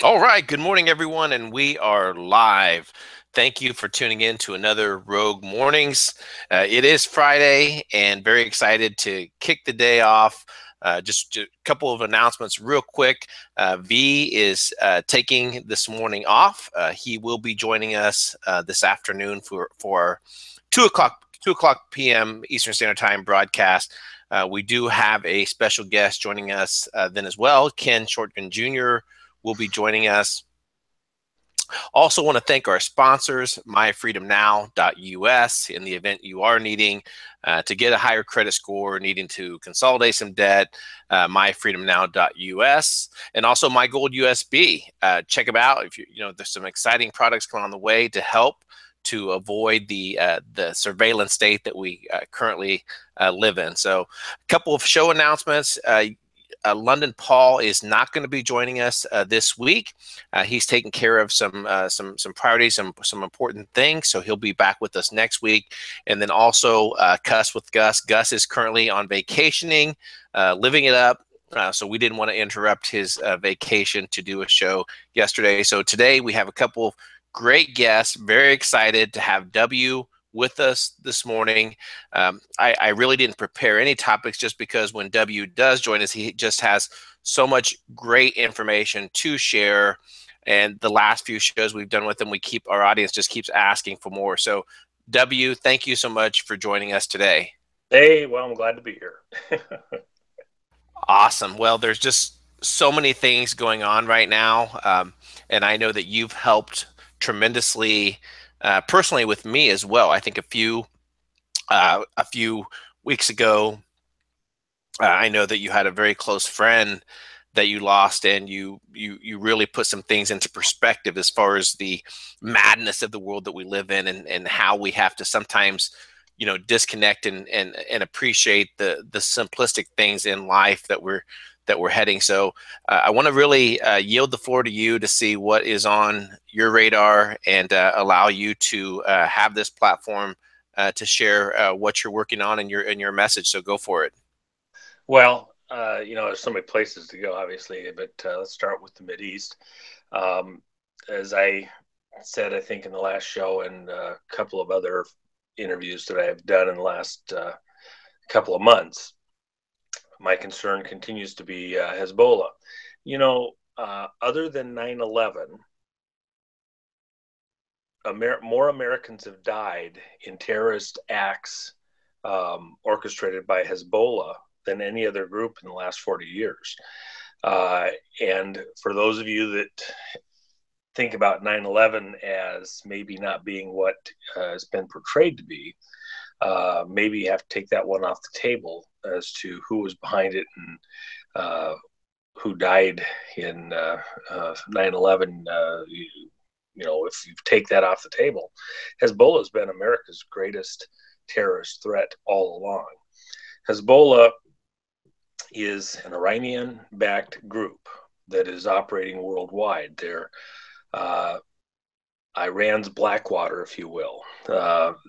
All right. Good morning, everyone, and we are live. Thank you for tuning in to another Rogue Mornings. It is Friday, and very excited to kick the day off. Just a couple of announcements, real quick. V is taking this morning off. He will be joining us this afternoon for 2 o'clock p.m. Eastern Standard Time broadcast. We do have a special guest joining us then as well. Ken Shortgun Jr. will be joining us. Also want to thank our sponsors, myfreedomnow.us, in the event you are needing to get a higher credit score, needing to consolidate some debt, myfreedomnow.us, and also My Gold USB. Check them out. If there's some exciting products coming on the way to help to avoid the surveillance state that we currently live in. So, a couple of show announcements. London Paul is not going to be joining us this week. He's taking care of some priorities, some important things. So he'll be back with us next week. And then also Cuss with Gus. Gus is currently on vacationing, living it up. So we didn't want to interrupt his vacation to do a show yesterday. So today we have a couple of great guests. Very excited to have W with us this morning. I really didn't prepare any topics just because when W does join us, he just has so much great information to share. And the last few shows we've done with him, our audience just keeps asking for more. So W, thank you so much for joining us today. Hey, well, I'm glad to be here. Awesome. Well, there's just so many things going on right now. And I know that you've helped tremendously personally with me as well. I think a few weeks ago, I know that you had a very close friend that you lost, and you really put some things into perspective as far as the madness of the world that we live in, and how we have to sometimes disconnect and appreciate the simplistic things in life that we're heading. So I want to really yield the floor to you to see what is on your radar, and allow you to have this platform to share what you're working on in your message. So go for it. Well, there's so many places to go, obviously, but let's start with the Mideast. Um, as I said, I think in the last show and a couple of other interviews that I've done in the last couple of months, my concern continues to be Hezbollah. Other than 9/11, more Americans have died in terrorist acts orchestrated by Hezbollah than any other group in the last 40 years. Uh, and for those of you that think about 9/11 as maybe not being what has been portrayed to be, maybe you have to take that one off the table as to who was behind it and who died in 9/11. If you take that off the table, Hezbollah has been America's greatest terrorist threat all along. Hezbollah is an Iranian-backed group that is operating worldwide. They're uh, Iran's Blackwater, if you will.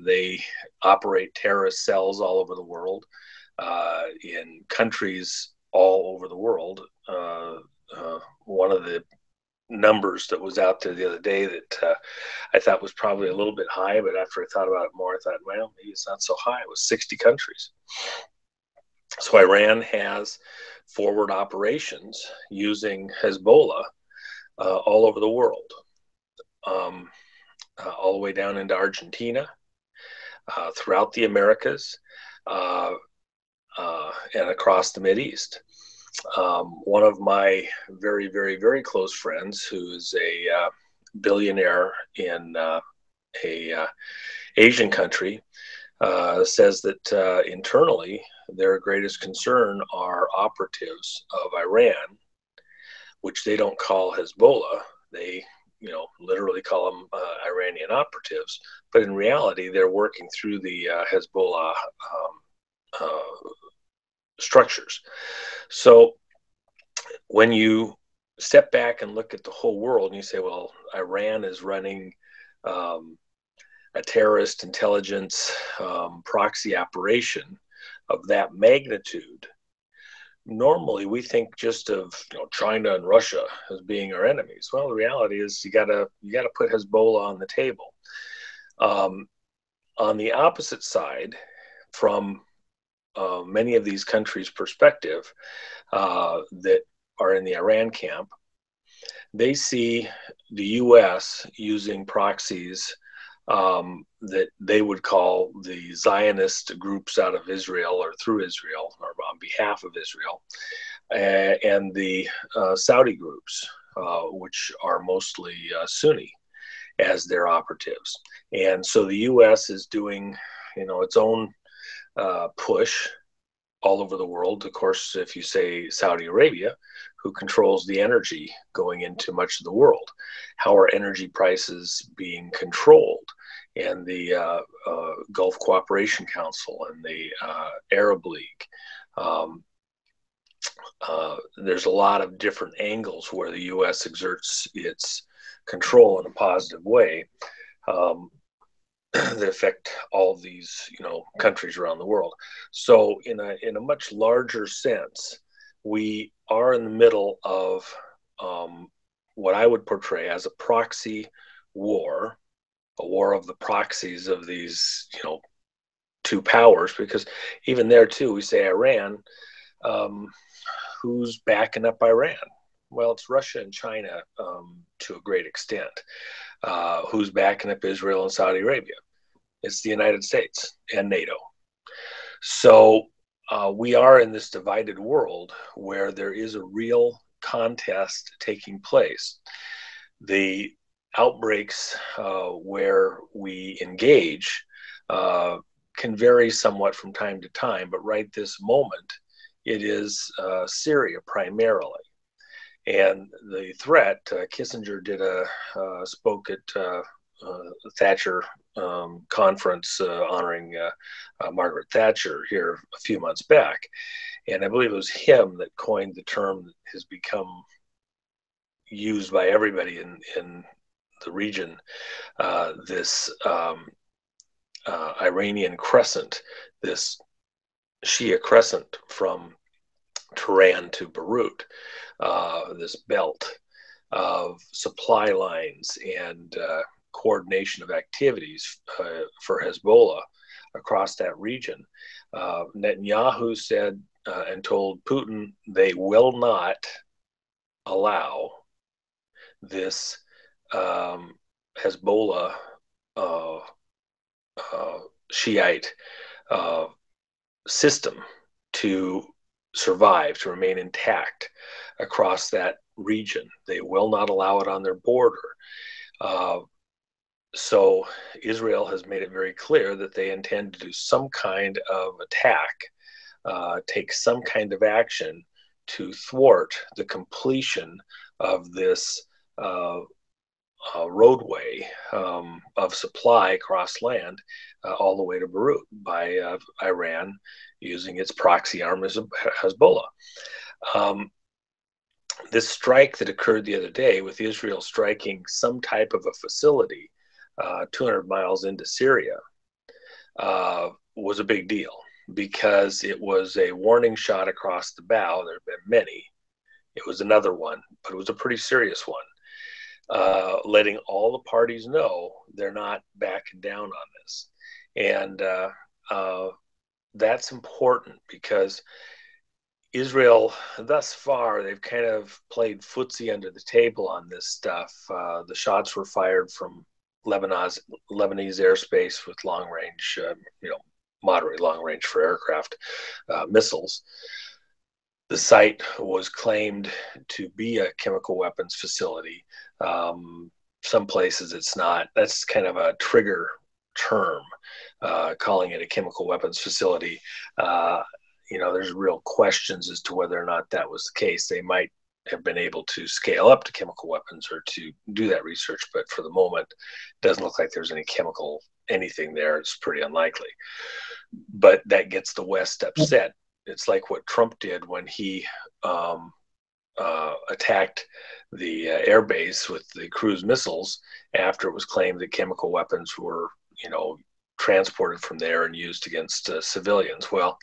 They operate terrorist cells all over the world, in countries all over the world. One of the numbers that was out there the other day that I thought was probably a little bit high, but after I thought about it more, I thought, well, maybe it's not so high. It was 60 countries. So Iran has forward operations using Hezbollah all over the world, um, all the way down into Argentina, throughout the Americas, uh, and across the Mideast. One of my very, very, very close friends, who is a billionaire in a Asian country, says that internally their greatest concern are operatives of Iran, which they don't call Hezbollah. They, literally call them Iranian operatives, but in reality, they're working through the Hezbollah structures. So when you step back and look at the whole world and you say, well, Iran is running a terrorist intelligence proxy operation of that magnitude, normally we think just of China and Russia as being our enemies. Well, the reality is you gotta put Hezbollah on the table. Um, on the opposite side, from many of these countries' perspective that are in the Iran camp, they see the U.S. using proxies that they would call the Zionist groups out of Israel or through Israel or on behalf of Israel, and the Saudi groups, which are mostly Sunni, as their operatives. And so the U.S. is doing, its own push all over the world. Of course, if you say Saudi Arabia, who controls the energy going into much of the world, how are energy prices being controlled? And the Gulf Cooperation Council and the Arab League. There's a lot of different angles where the U.S. exerts its control in a positive way that affect all these, countries around the world. So, in a much larger sense, we are in the middle of what I would portray as a proxy war, a war of the proxies of these, two powers. Because even there too, we say Iran. Who's backing up Iran? Well, it's Russia and China to a great extent. Who's backing up Israel and Saudi Arabia? It's the United States and NATO. So we are in this divided world where there is a real contest taking place. The outbreaks where we engage can vary somewhat from time to time, but right this moment, it is Syria primarily. And the threat, Kissinger spoke at Thatcher conference honoring Margaret Thatcher here a few months back. And I believe it was him that coined the term that has become used by everybody in the region, this Iranian crescent, this Shia crescent from Tehran to Beirut, this belt of supply lines and coordination of activities for Hezbollah across that region. Netanyahu said and told Putin they will not allow this Hezbollah Shiite system to survive, to remain intact across that region. They will not allow it on their border. So Israel has made it very clear that they intend to do some kind of attack, take some kind of action to thwart the completion of this roadway of supply across land all the way to Beirut by Iran using its proxy arm Hezbollah. This strike that occurred the other day with Israel striking some type of a facility 200 miles into Syria was a big deal because it was a warning shot across the bow. There have been many. It was another one, but it was a pretty serious one, letting all the parties know they're not backing down on this. And that's important because Israel, thus far, they've kind of played footsie under the table on this stuff. The shots were fired from Lebanese airspace with long range, moderate long range for aircraft missiles. The site was claimed to be a chemical weapons facility. Some places it's not. That's kind of a trigger term, calling it a chemical weapons facility. There's real questions as to whether or not that was the case. They might have been able to scale up to chemical weapons or to do that research, but for the moment, it doesn't look like there's any chemical anything there. It's pretty unlikely. But that gets the West upset. It's like what Trump did when he attacked the airbase with the cruise missiles after it was claimed that chemical weapons were, transported from there and used against civilians. Well,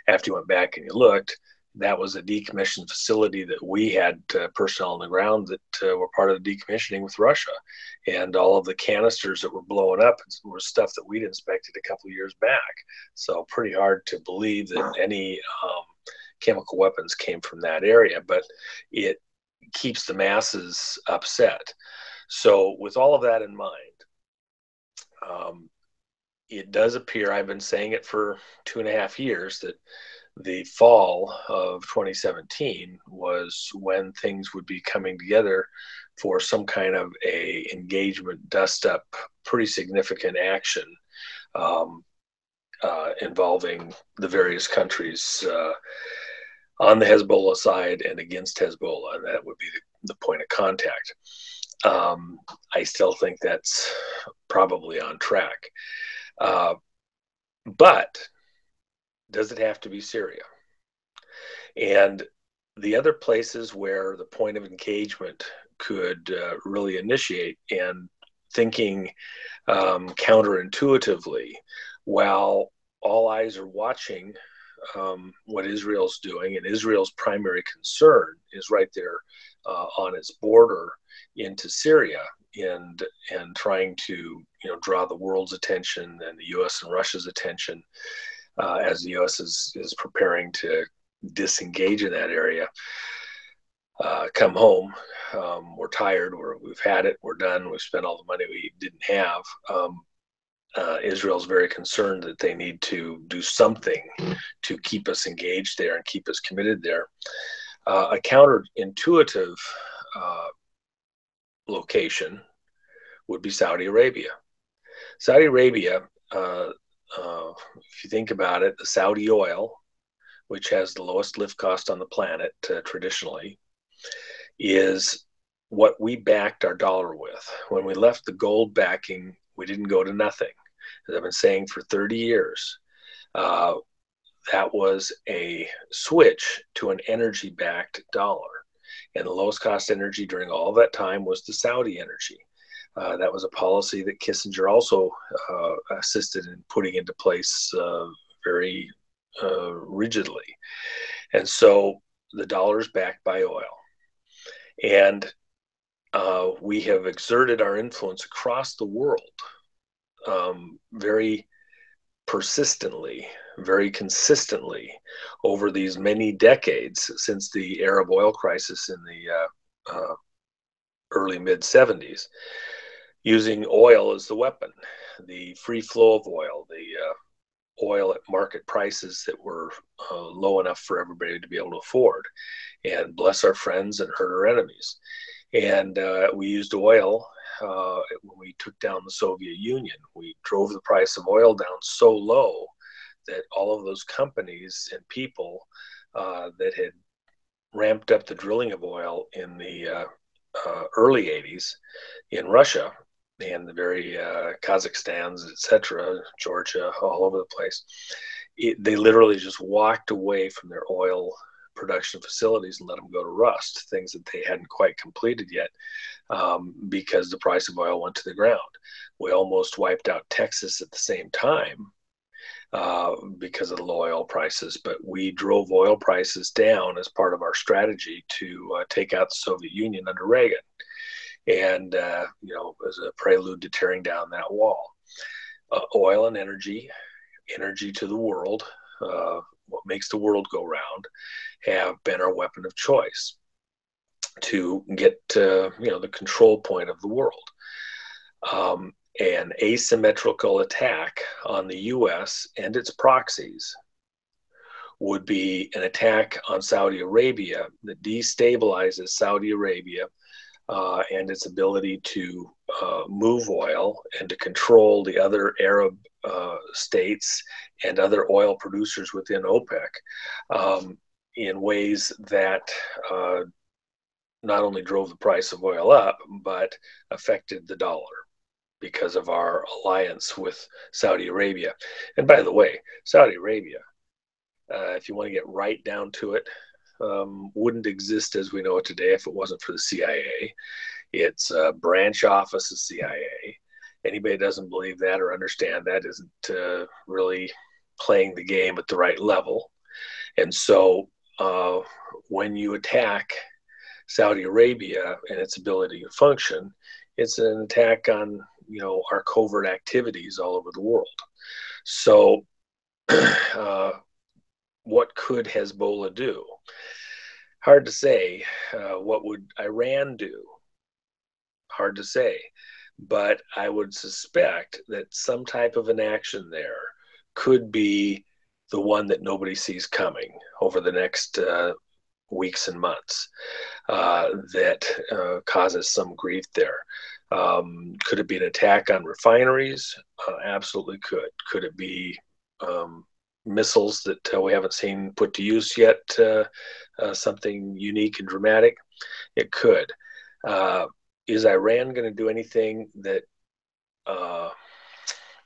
after you went back and you looked, that was a decommissioned facility that we had personnel on the ground that were part of the decommissioning with Russia. And all of the canisters that were blowing up were stuff that we'd inspected a couple of years back. So pretty hard to believe that any chemical weapons came from that area, but it keeps the masses upset. So with all of that in mind, it does appear, I've been saying it for 2.5 years, that the fall of 2017 was when things would be coming together for some kind of a engagement, dust up, pretty significant action involving the various countries on the Hezbollah side and against Hezbollah, and that would be the point of contact. I still think that's probably on track. But does it have to be Syria? And the other places where the point of engagement could really initiate, and thinking counterintuitively, while all eyes are watching what Israel's doing, and Israel's primary concern is right there on its border into Syria, and trying to draw the world's attention and the U.S. and Russia's attention as the U.S. is preparing to disengage in that area. Come home, we're tired, we've had it, we're done, we've spent all the money we didn't have. Israel's very concerned that they need to do something to keep us engaged there and keep us committed there. A counterintuitive location would be Saudi Arabia. Saudi Arabia, if you think about it, the Saudi oil, which has the lowest lift cost on the planet traditionally, is what we backed our dollar with. When we left the gold backing, we didn't go to nothing. As I've been saying for 30 years, that was a switch to an energy-backed dollar. And the lowest cost energy during all that time was the Saudi energy. That was a policy that Kissinger also assisted in putting into place very rigidly. And so the dollar is backed by oil. And we have exerted our influence across the world very persistently, very consistently over these many decades since the Arab oil crisis in the early mid-70s, using oil as the weapon, the free flow of oil, the oil at market prices that were low enough for everybody to be able to afford, and bless our friends and hurt our enemies. And we used oil when we took down the Soviet Union. We drove the price of oil down so low that all of those companies and people that had ramped up the drilling of oil in the early 80s in Russia and the very Kazakhstans, etc., Georgia, all over the place, they literally just walked away from their oil production facilities and let them go to rust, things that they hadn't quite completed yet, because the price of oil went to the ground. We almost wiped out Texas at the same time because of the low oil prices, but we drove oil prices down as part of our strategy to take out the Soviet Union under Reagan, and as a prelude to tearing down that wall. Oil and energy to the world, what makes the world go round, have been our weapon of choice to get the control point of the world. An asymmetrical attack on the U.S. and its proxies would be an attack on Saudi Arabia that destabilizes Saudi Arabia and its ability to move oil and to control the other Arab states and other oil producers within OPEC in ways that not only drove the price of oil up, but affected the dollar because of our alliance with Saudi Arabia. And by the way, Saudi Arabia, if you want to get right down to it, wouldn't exist as we know it today if it wasn't for the CIA. It's a branch office of CIA. Anybody that doesn't believe that or understand that isn't really playing the game at the right level. And so when you attack Saudi Arabia and its ability to function, it's an attack on our covert activities all over the world. So, what could Hezbollah do? Hard to say. What would Iran do? Hard to say. But I would suspect that some type of an action there could be the one that nobody sees coming over the next weeks and months that causes some grief there. Could it be an attack on refineries? Absolutely could. Could it be missiles that we haven't seen put to use yet? Something unique and dramatic? It could. Is Iran going to do anything that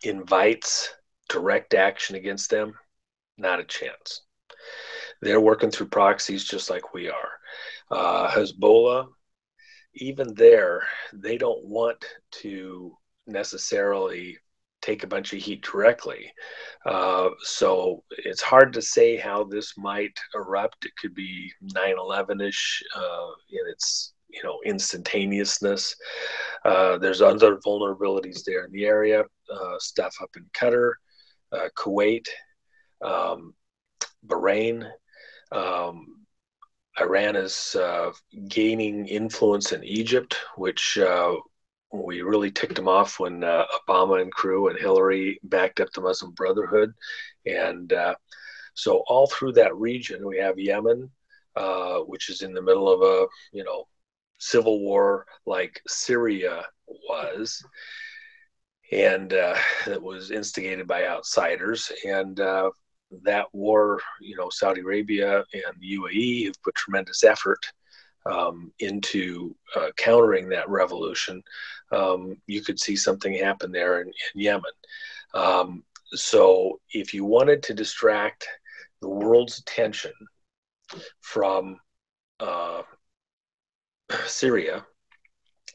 invites direct action against them? Not a chance. They're working through proxies just like we are. Hezbollah, even there, they don't want to necessarily take a bunch of heat directly. So it's hard to say how this might erupt. It could be 9/11-ish in its instantaneousness. There's other vulnerabilities there in the area, stuff up in Qatar, Kuwait, Bahrain. Iran is gaining influence in Egypt, which we really ticked them off when Obama and crew and Hillary backed up the Muslim Brotherhood. And so all through that region, we have Yemen, which is in the middle of a, civil war like Syria was, and that was instigated by outsiders. And that war, Saudi Arabia and the UAE have put tremendous effort into countering that revolution. You could see something happen there in Yemen. So if you wanted to distract the world's attention from Syria,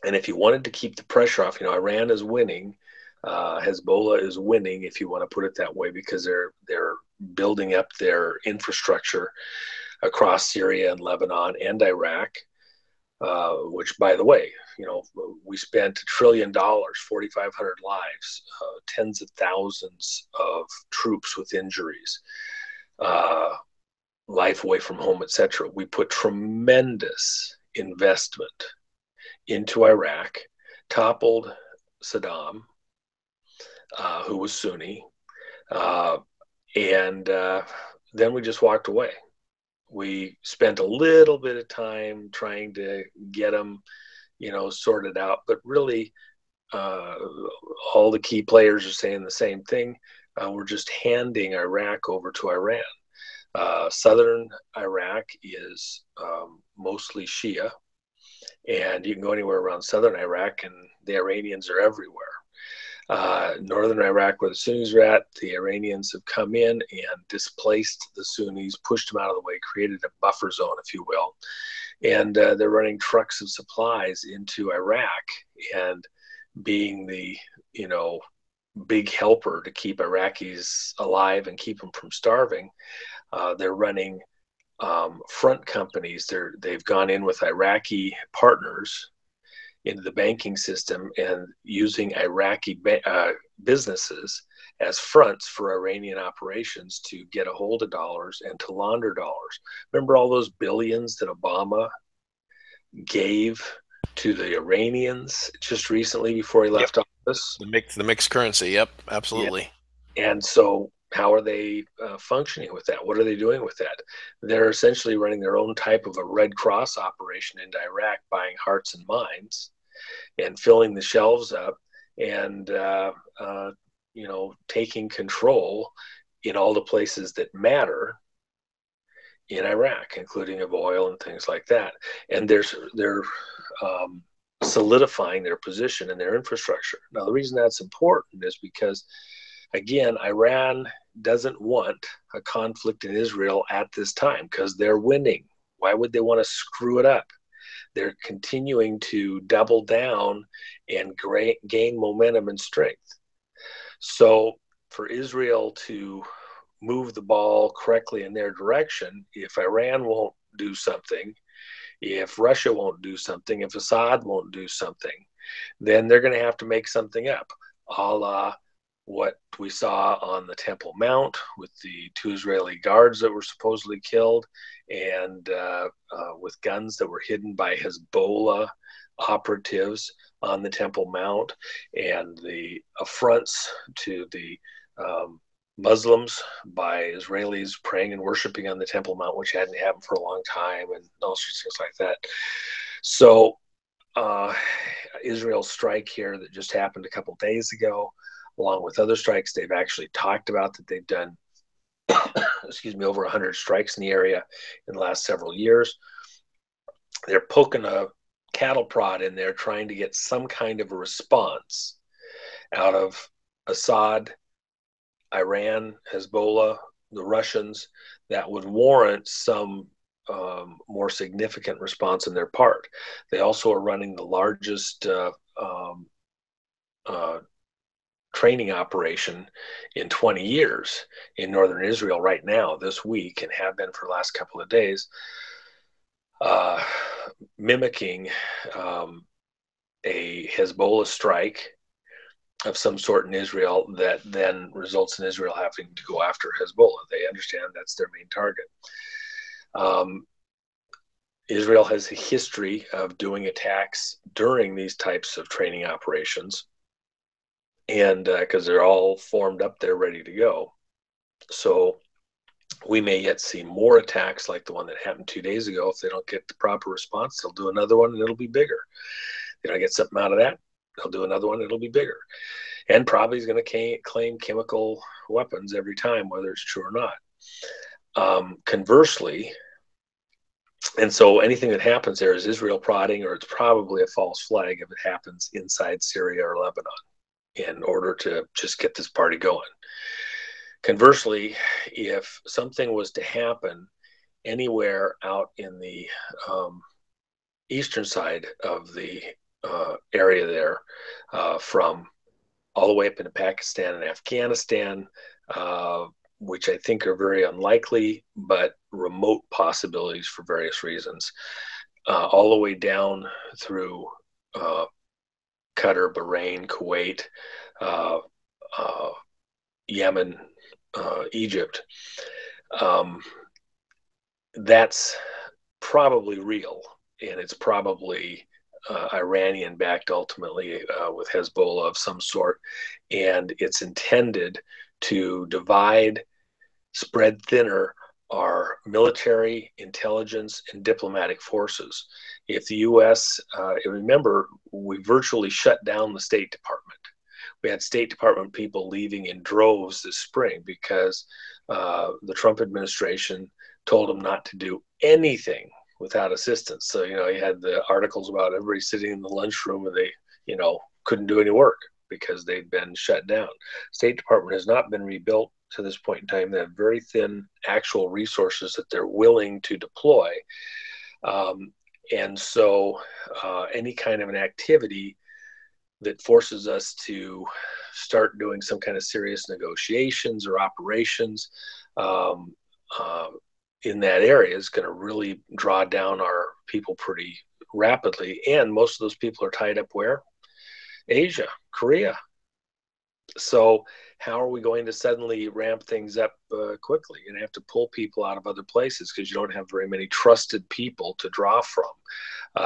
and if you wanted to keep the pressure off, Iran is winning, Hezbollah is winning, if you want to put it that way, because they're building up their infrastructure across Syria and Lebanon and Iraq, which, by the way, we spent $1 trillion, 4,500 lives, tens of thousands of troops with injuries, life away from home, etc. We put tremendous investment into Iraq, toppled Saddam, who was Sunni, and then we just walked away. We spent a little bit of time trying to get them, sorted out, but really all the key players are saying the same thing. We're just handing Iraq over to Iran. Southern Iraq is mostly Shia, and you can go anywhere around southern Iraq and the Iranians are everywhere. Northern Iraq, where the Sunnis are at, the Iranians have come in and displaced the Sunnis, pushed them out of the way, created a buffer zone, if you will. And they're running trucks of supplies into Iraq and being the, big helper to keep Iraqis alive and keep them from starving. They're running front companies. They've gone in with Iraqi partners into the banking system and using Iraqi businesses as fronts for Iranian operations to get a hold of dollars and to launder dollars. Remember all those billions that Obama gave to the Iranians just recently before he left office? The mixed currency. Yep, absolutely. Yeah. And so how are they functioning with that? What are they doing with that? They're essentially running their own type of a Red Cross operation into Iraq, buying hearts and minds and filling the shelves up and, taking control in all the places that matter in Iraq, including of oil and things like that. And they're solidifying their position and their infrastructure. Now, the reason that's important is because, again, Iran doesn't want a conflict in Israel at this time because they're winning. Why would they want to screw it up? They're continuing to double down and gain momentum and strength. So for Israel to move the ball correctly in their direction, if Iran won't do something, if Russia won't do something, if Assad won't do something, then they're going to have to make something up, a la what we saw on the Temple Mount with the 2 Israeli guards that were supposedly killed, and with guns that were hidden by Hezbollah operatives on the Temple Mount, and the affronts to the Muslims by Israelis praying and worshiping on the Temple Mount, which hadn't happened for a long time, and all sorts of things like that. So Israel's strike here that just happened a couple days ago, along with other strikes, they've actually talked about that they've done, excuse me, over 100 strikes in the area in the last several years. They're poking a cattle prod in there, trying to get some kind of a response out of Assad, Iran, Hezbollah, the Russians, that would warrant some more significant response on their part. They also are running the largest training operation in 20 years in northern Israel right now, this week, and have been for the last couple of days, mimicking a Hezbollah strike of some sort in Israel that then results in Israel having to go after Hezbollah. They understand that's their main target. Israel has a history of doing attacks during these types of training operations, and because they're all formed up there ready to go. So we may yet see more attacks like the one that happened 2 days ago. If they don't get the proper response, they'll do another one and it'll be bigger. If they don't get something out of that, they'll do another one and it'll be bigger. And probably is going to claim chemical weapons every time, whether it's true or not. Conversely, and so anything that happens there is Israel prodding, or it's probably a false flag if it happens inside Syria or Lebanon, in order to just get this party going. Conversely, if something was to happen anywhere out in the eastern side of the area there, from all the way up into Pakistan and Afghanistan, which I think are very unlikely, but remote possibilities for various reasons, all the way down through Qatar, Bahrain, Kuwait, Yemen, Egypt. That's probably real, and it's probably Iranian backed ultimately, with Hezbollah of some sort, and it's intended to divide, spread thinner our military, intelligence, and diplomatic forces. If the U.S., remember, we virtually shut down the State Department. We had State Department people leaving in droves this spring because the Trump administration told them not to do anything without assistance. So, you had the articles about everybody sitting in the lunchroom and they, couldn't do any work because they'd been shut down. State Department has not been rebuilt to this point in time. They have very thin actual resources that they're willing to deploy. And so any kind of an activity that forces us to start doing some kind of serious negotiations or operations in that area is going to really draw down our people pretty rapidly. And most of those people are tied up where? Asia, Korea. So how are we going to suddenly ramp things up quickly? You're going to have to pull people out of other places because you don't have very many trusted people to draw from.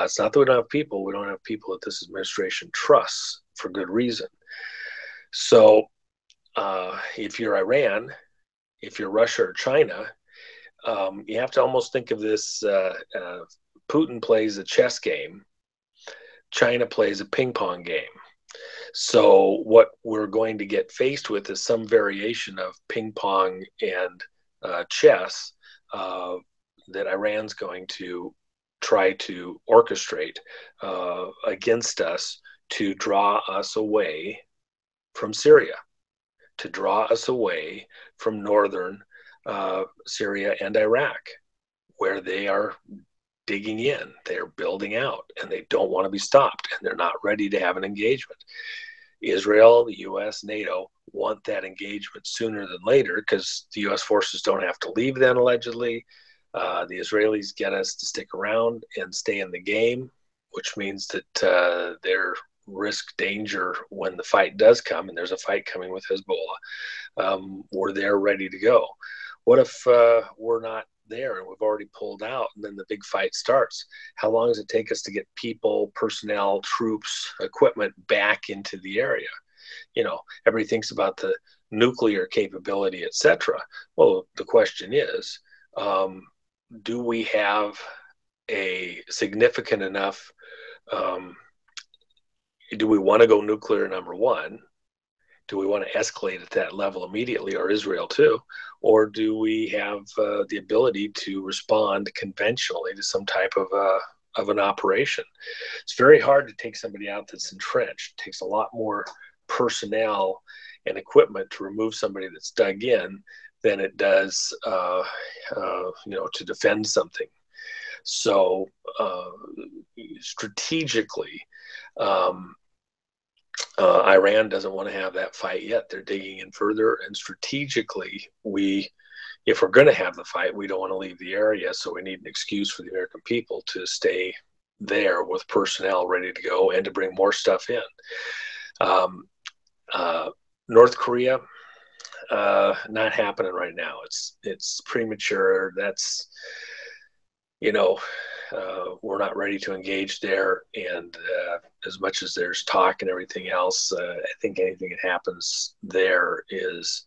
It's not that we don't have people. We don't have people that this administration trusts for good reason. So if you're Iran, if you're Russia or China, you have to almost think of this, Putin plays a chess game, China plays a ping pong game. So what we're going to get faced with is some variation of ping pong and chess that Iran's going to try to orchestrate against us to draw us away from Syria, to draw us away from northern Syria and Iraq, where they are digging in, they're building out, and they don't want to be stopped, and they're not ready to have an engagement. Israel, the US, NATO want that engagement sooner than later because the U.S. forces don't have to leave then, allegedly. The Israelis get us to stick around and stay in the game, which means that they're risk danger when the fight does come, and there's a fight coming with Hezbollah. We're there ready to go. What if we're not there and we've already pulled out and then the big fight starts? How long does it take us to get people, personnel, troops, equipment back into the area? Everybody thinks about the nuclear capability, etc. Well, the question is, do we have a significant enough, do we want to go nuclear, number one? Do we want to escalate at that level immediately, or Israel too? Or do we have the ability to respond conventionally to some type of an operation? It's very hard to take somebody out that's entrenched. It takes a lot more personnel and equipment to remove somebody that's dug in than it does, to defend something. So strategically, Iran doesn't want to have that fight yet. They're digging in further, and strategically, if we're going to have the fight, we don't want to leave the area, so we need an excuse for the American people to stay there with personnel ready to go and to bring more stuff in. North Korea, not happening right now. It's premature. That's, we're not ready to engage there. And as much as there's talk and everything else, I think anything that happens there is,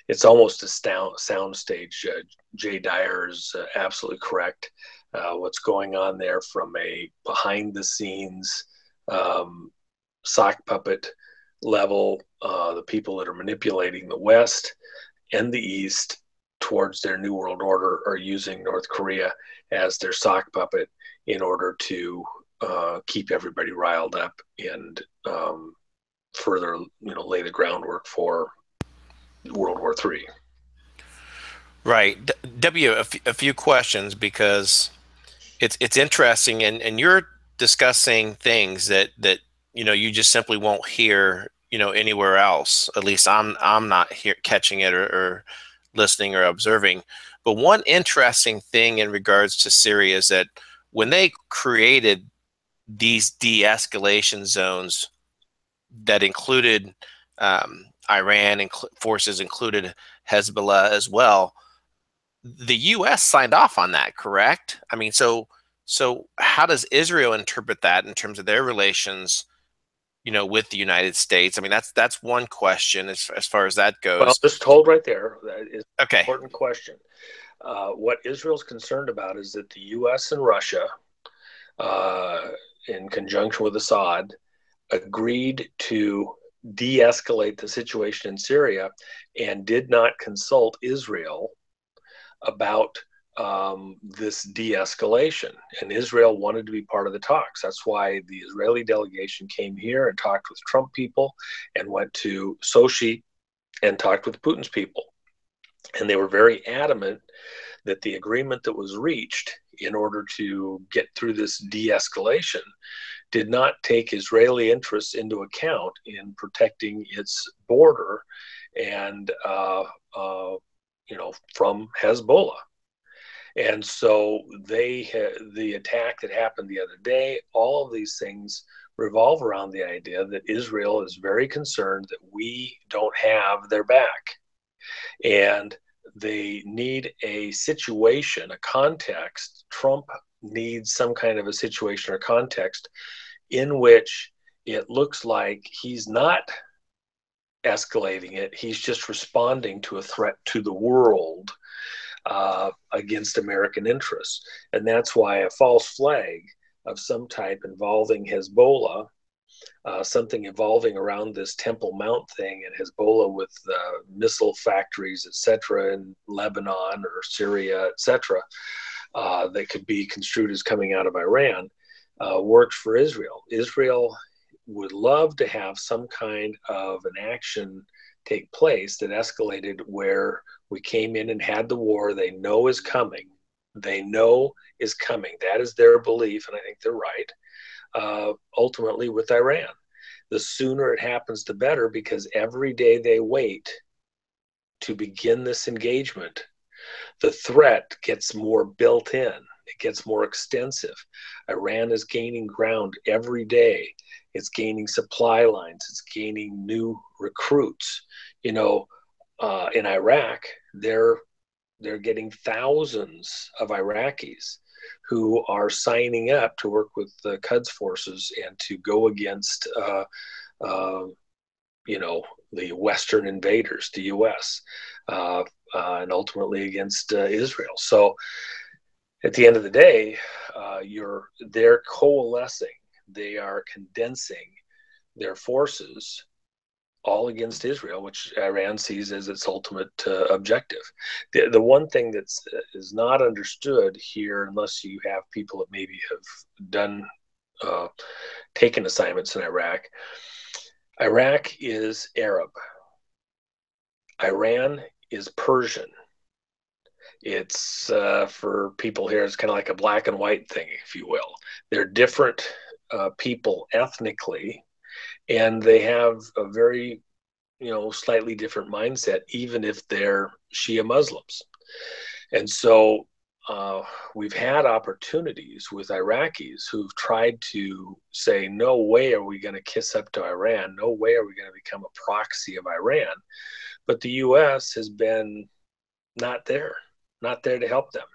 it's almost a sound stage. Jay Dyer is absolutely correct. What's going on there from a behind the scenes sock puppet level, the people that are manipulating the West and the East towards their New World Order are using North Korea as their sock puppet in order to keep everybody riled up and further, lay the groundwork for World War III. Right. W, a few questions, because it's interesting, and you're discussing things that you just simply won't hear anywhere else. At least I'm not here catching it or listening or observing. But one interesting thing in regards to Syria is that when they created these de-escalation zones that included Iran, forces included Hezbollah as well, the U.S. signed off on that, correct? I mean, so how does Israel interpret that in terms of their relations, with the United States? I mean, that's one question as far as that goes. Well, just hold right there. That is okay. An important question. What Israel's concerned about is that the U.S. and Russia, in conjunction with Assad, agreed to de-escalate the situation in Syria and did not consult Israel about this de-escalation. And Israel wanted to be part of the talks. That's why the Israeli delegation came here and talked with Trump people and went to Sochi and talked with Putin's people. And they were very adamant that the agreement that was reached in order to get through this de-escalation did not take Israeli interests into account in protecting its border and, from Hezbollah. And so the attack that happened the other day, all of these things revolve around the idea that Israel is very concerned that we don't have their back. And they need a situation, a context. Trump needs some kind of a situation or context in which it looks like he's not escalating it. He's just responding to a threat to the world against American interests. And that's why a false flag of some type involving Hezbollah, something evolving around this Temple Mount thing, and Hezbollah with missile factories, etc., in Lebanon or Syria, etc., that could be construed as coming out of Iran, works for Israel. Israel would love to have some kind of an action take place that escalated where we came in and had the war they know is coming. They know is coming. That is their belief, and I think they're right. Ultimately with Iran. the sooner it happens, the better, because every day they wait to begin this engagement, the threat gets more built in. It gets more extensive. Iran is gaining ground every day. It's gaining supply lines. It's gaining new recruits. In Iraq, they're getting thousands of Iraqis who are signing up to work with the Quds forces and to go against, uh, the Western invaders, the U.S., and ultimately against Israel. So at the end of the day, they're coalescing. They are condensing their forces all against Israel, which Iran sees as its ultimate objective. The one thing that's is not understood here, unless you have people that maybe have done taken assignments in Iraq, Iraq is Arab. Iran is Persian. It's for people here, it's kind of like a black and white thing, if you will. They're different people ethnically, and they have a very, slightly different mindset, even if they're Shia Muslims. And so we've had opportunities with Iraqis who've tried to say, no way are we going to kiss up to Iran. No way are we going to become a proxy of Iran. But the U.S. has been not there to help them.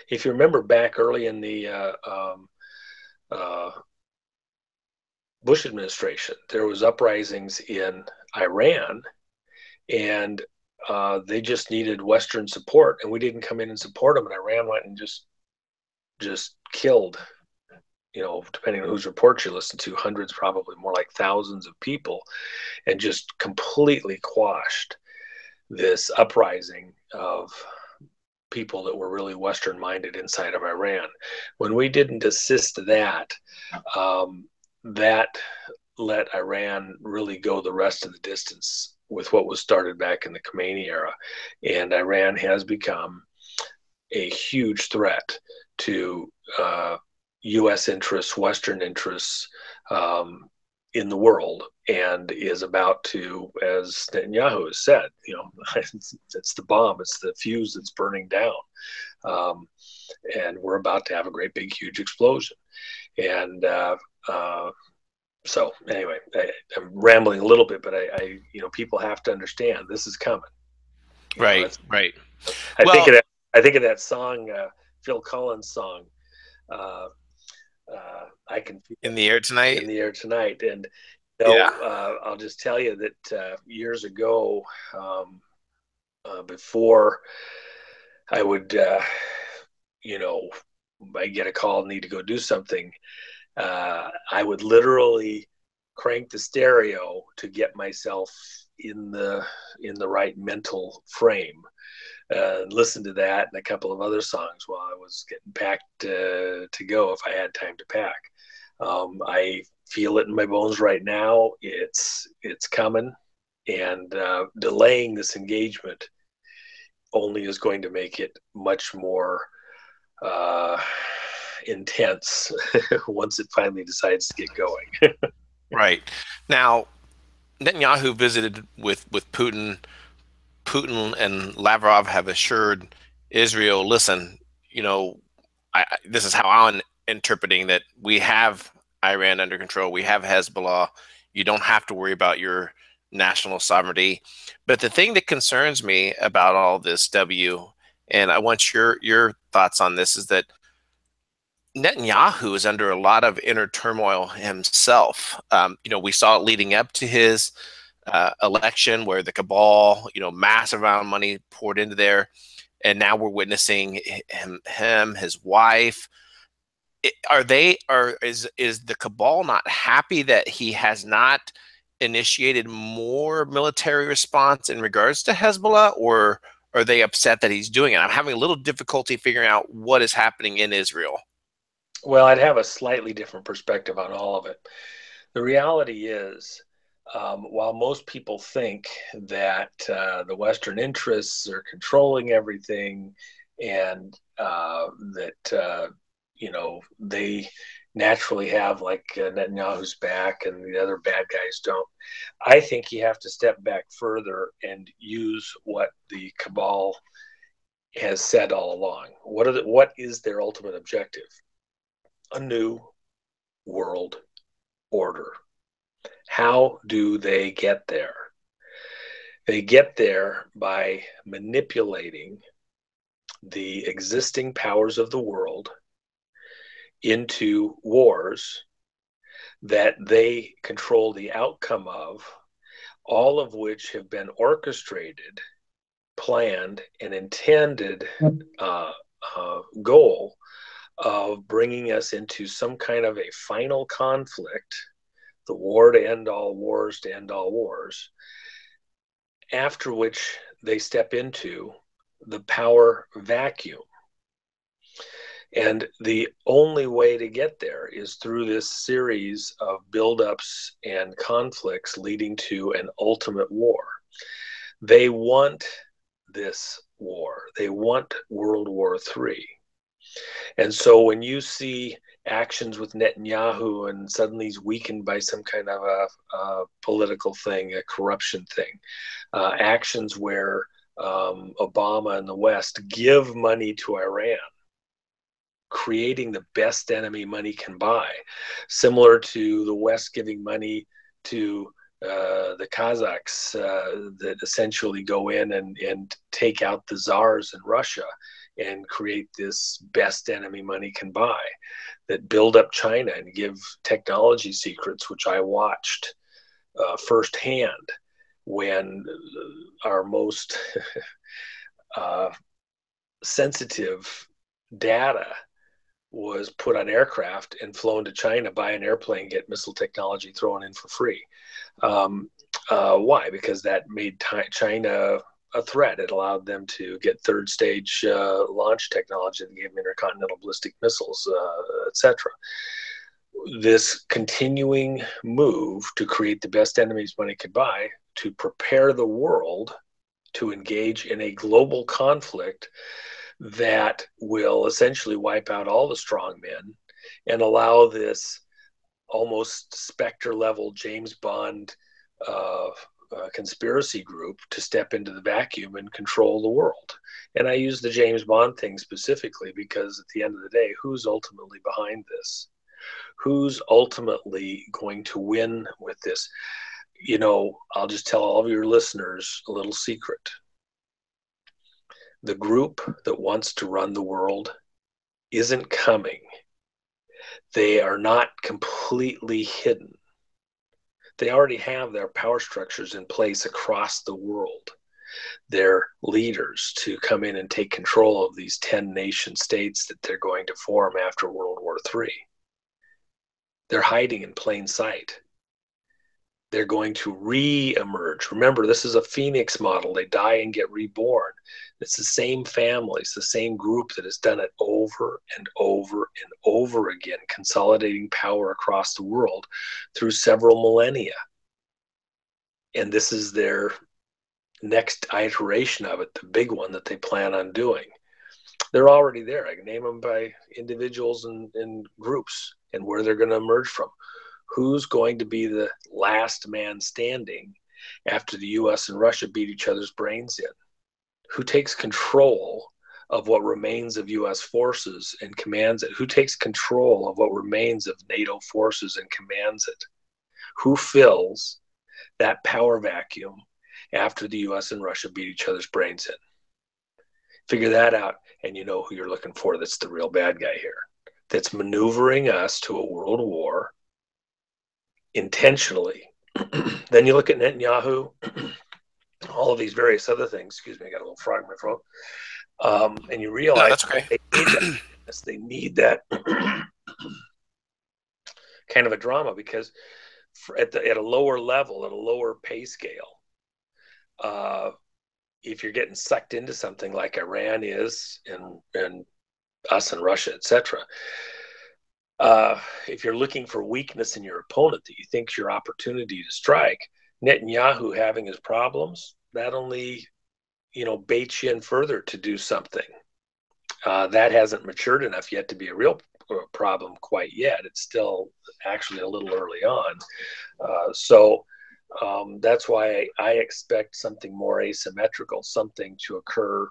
If you remember back early in the Bush administration, there was uprisings in Iran, and they just needed Western support, and we didn't come in and support them, and Iran went and just killed, depending on whose reports you listen to, hundreds, probably more like thousands of people, and just completely quashed this uprising of people that were really Western minded inside of Iran. When we didn't assist that, that let Iran really go the rest of the distance with what was started back in the Khomeini era. And Iran has become a huge threat to U.S. interests, Western interests in the world, and is about to, as Netanyahu has said, it's the bomb, it's the fuse that's burning down. And we're about to have a great, big, huge explosion. And so anyway, I'm rambling a little bit, but I people have to understand this is coming. Right. I think of that song, Phil Collins' song, I can feel in the air tonight. In the air tonight, and I'll just tell you that years ago, before I would, I get a call and need to go do something, I would literally crank the stereo to get myself in the right mental frame. Listen to that and a couple of other songs while I was getting packed to go if I had time to pack. I feel it in my bones right now. It's coming, and delaying this engagement only is going to make it much more intense once it finally decides to get going. Right. Now, Netanyahu visited with Putin. Putin and Lavrov have assured Israel, listen, this is how I'm interpreting that we have Iran under control. We have Hezbollah. You don't have to worry about your national sovereignty. But the thing that concerns me about all this, W, and I want your thoughts on this, is that Netanyahu is under a lot of inner turmoil himself. We saw it leading up to his election, where the cabal, massive amount of money poured into there, and now we're witnessing him, his wife. Is the cabal not happy that he has not initiated more military response in regards to Hezbollah, or are they upset that he's doing it? I'm having a little difficulty figuring out what is happening in Israel. Well, I'd have a slightly different perspective on all of it. The reality is, while most people think that the Western interests are controlling everything, and that they naturally have, like Netanyahu's back and the other bad guys don't. I think you have to step back further and use what the cabal has said all along. What is their ultimate objective? A new world order. How do they get there? They get there by manipulating the existing powers of the world into wars that they control the outcome of, all of which have been orchestrated, planned, and intended goal of bringing us into some kind of a final conflict, the war to end all wars, to end all wars, after which they step into the power vacuum. And the only way to get there is through this series of buildups and conflicts leading to an ultimate war. They want this war. They want World War III. And so when you see actions with Netanyahu and suddenly he's weakened by some kind of a political thing, a corruption thing, actions where Obama and the West give money to Iran, creating the best enemy money can buy, similar to the West giving money to the Kazakhs that essentially go in and take out the czars in Russia and create this best enemy money can buy, that build up China and give technology secrets, which I watched firsthand when our most sensitive data was put on aircraft and flown to China, buy an airplane, get missile technology thrown in for free. Why? Because that made China a threat. It allowed them to get third stage launch technology that gave them intercontinental ballistic missiles, etc. This continuing move to create the best enemies money could buy, to prepare the world to engage in a global conflict that will essentially wipe out all the strong men and allow this almost Spectre level James Bond conspiracy group to step into the vacuum and control the world. And I use the James Bond thing specifically because at the end of the day, who's ultimately behind this? Who's ultimately going to win with this? You know, I'll just tell all of your listeners a little secret. The group that wants to run the world isn't coming. They are not completely hidden. They already have their power structures in place across the world. Their leaders to come in and take control of these 10 nation states that they're going to form after World War III. They're hiding in plain sight. They're going to re-emerge. Remember, this is a phoenix model. They die and get reborn. It's the same family. It's the same group that has done it over and over and over again, consolidating power across the world through several millennia. And this is their next iteration of it, the big one that they plan on doing. They're already there. I can name them by individuals and groups and where they're going to emerge from. Who's going to be the last man standing after the US and Russia beat each other's brains in? Who takes control of what remains of US forces and commands it? Who takes control of what remains of NATO forces and commands it? Who fills that power vacuum after the US and Russia beat each other's brains in? Figure that out, and you know who you're looking for. That's the real bad guy here, that's maneuvering us to a world war intentionally. Then you look at Netanyahu, all of these various other things. Excuse me, I got a little frog in my throat. And you realize that's okay. They need that kind of a drama, because at a lower level, at a lower pay scale, if you're getting sucked into something like Iran is, and us and Russia, etc., if you're looking for weakness in your opponent that you think's your opportunity to strike, Netanyahu having his problems, that only, baits you in further to do something. That hasn't matured enough yet to be a real problem quite yet. It's still actually a little early on. So that's why I expect something more asymmetrical, something to occur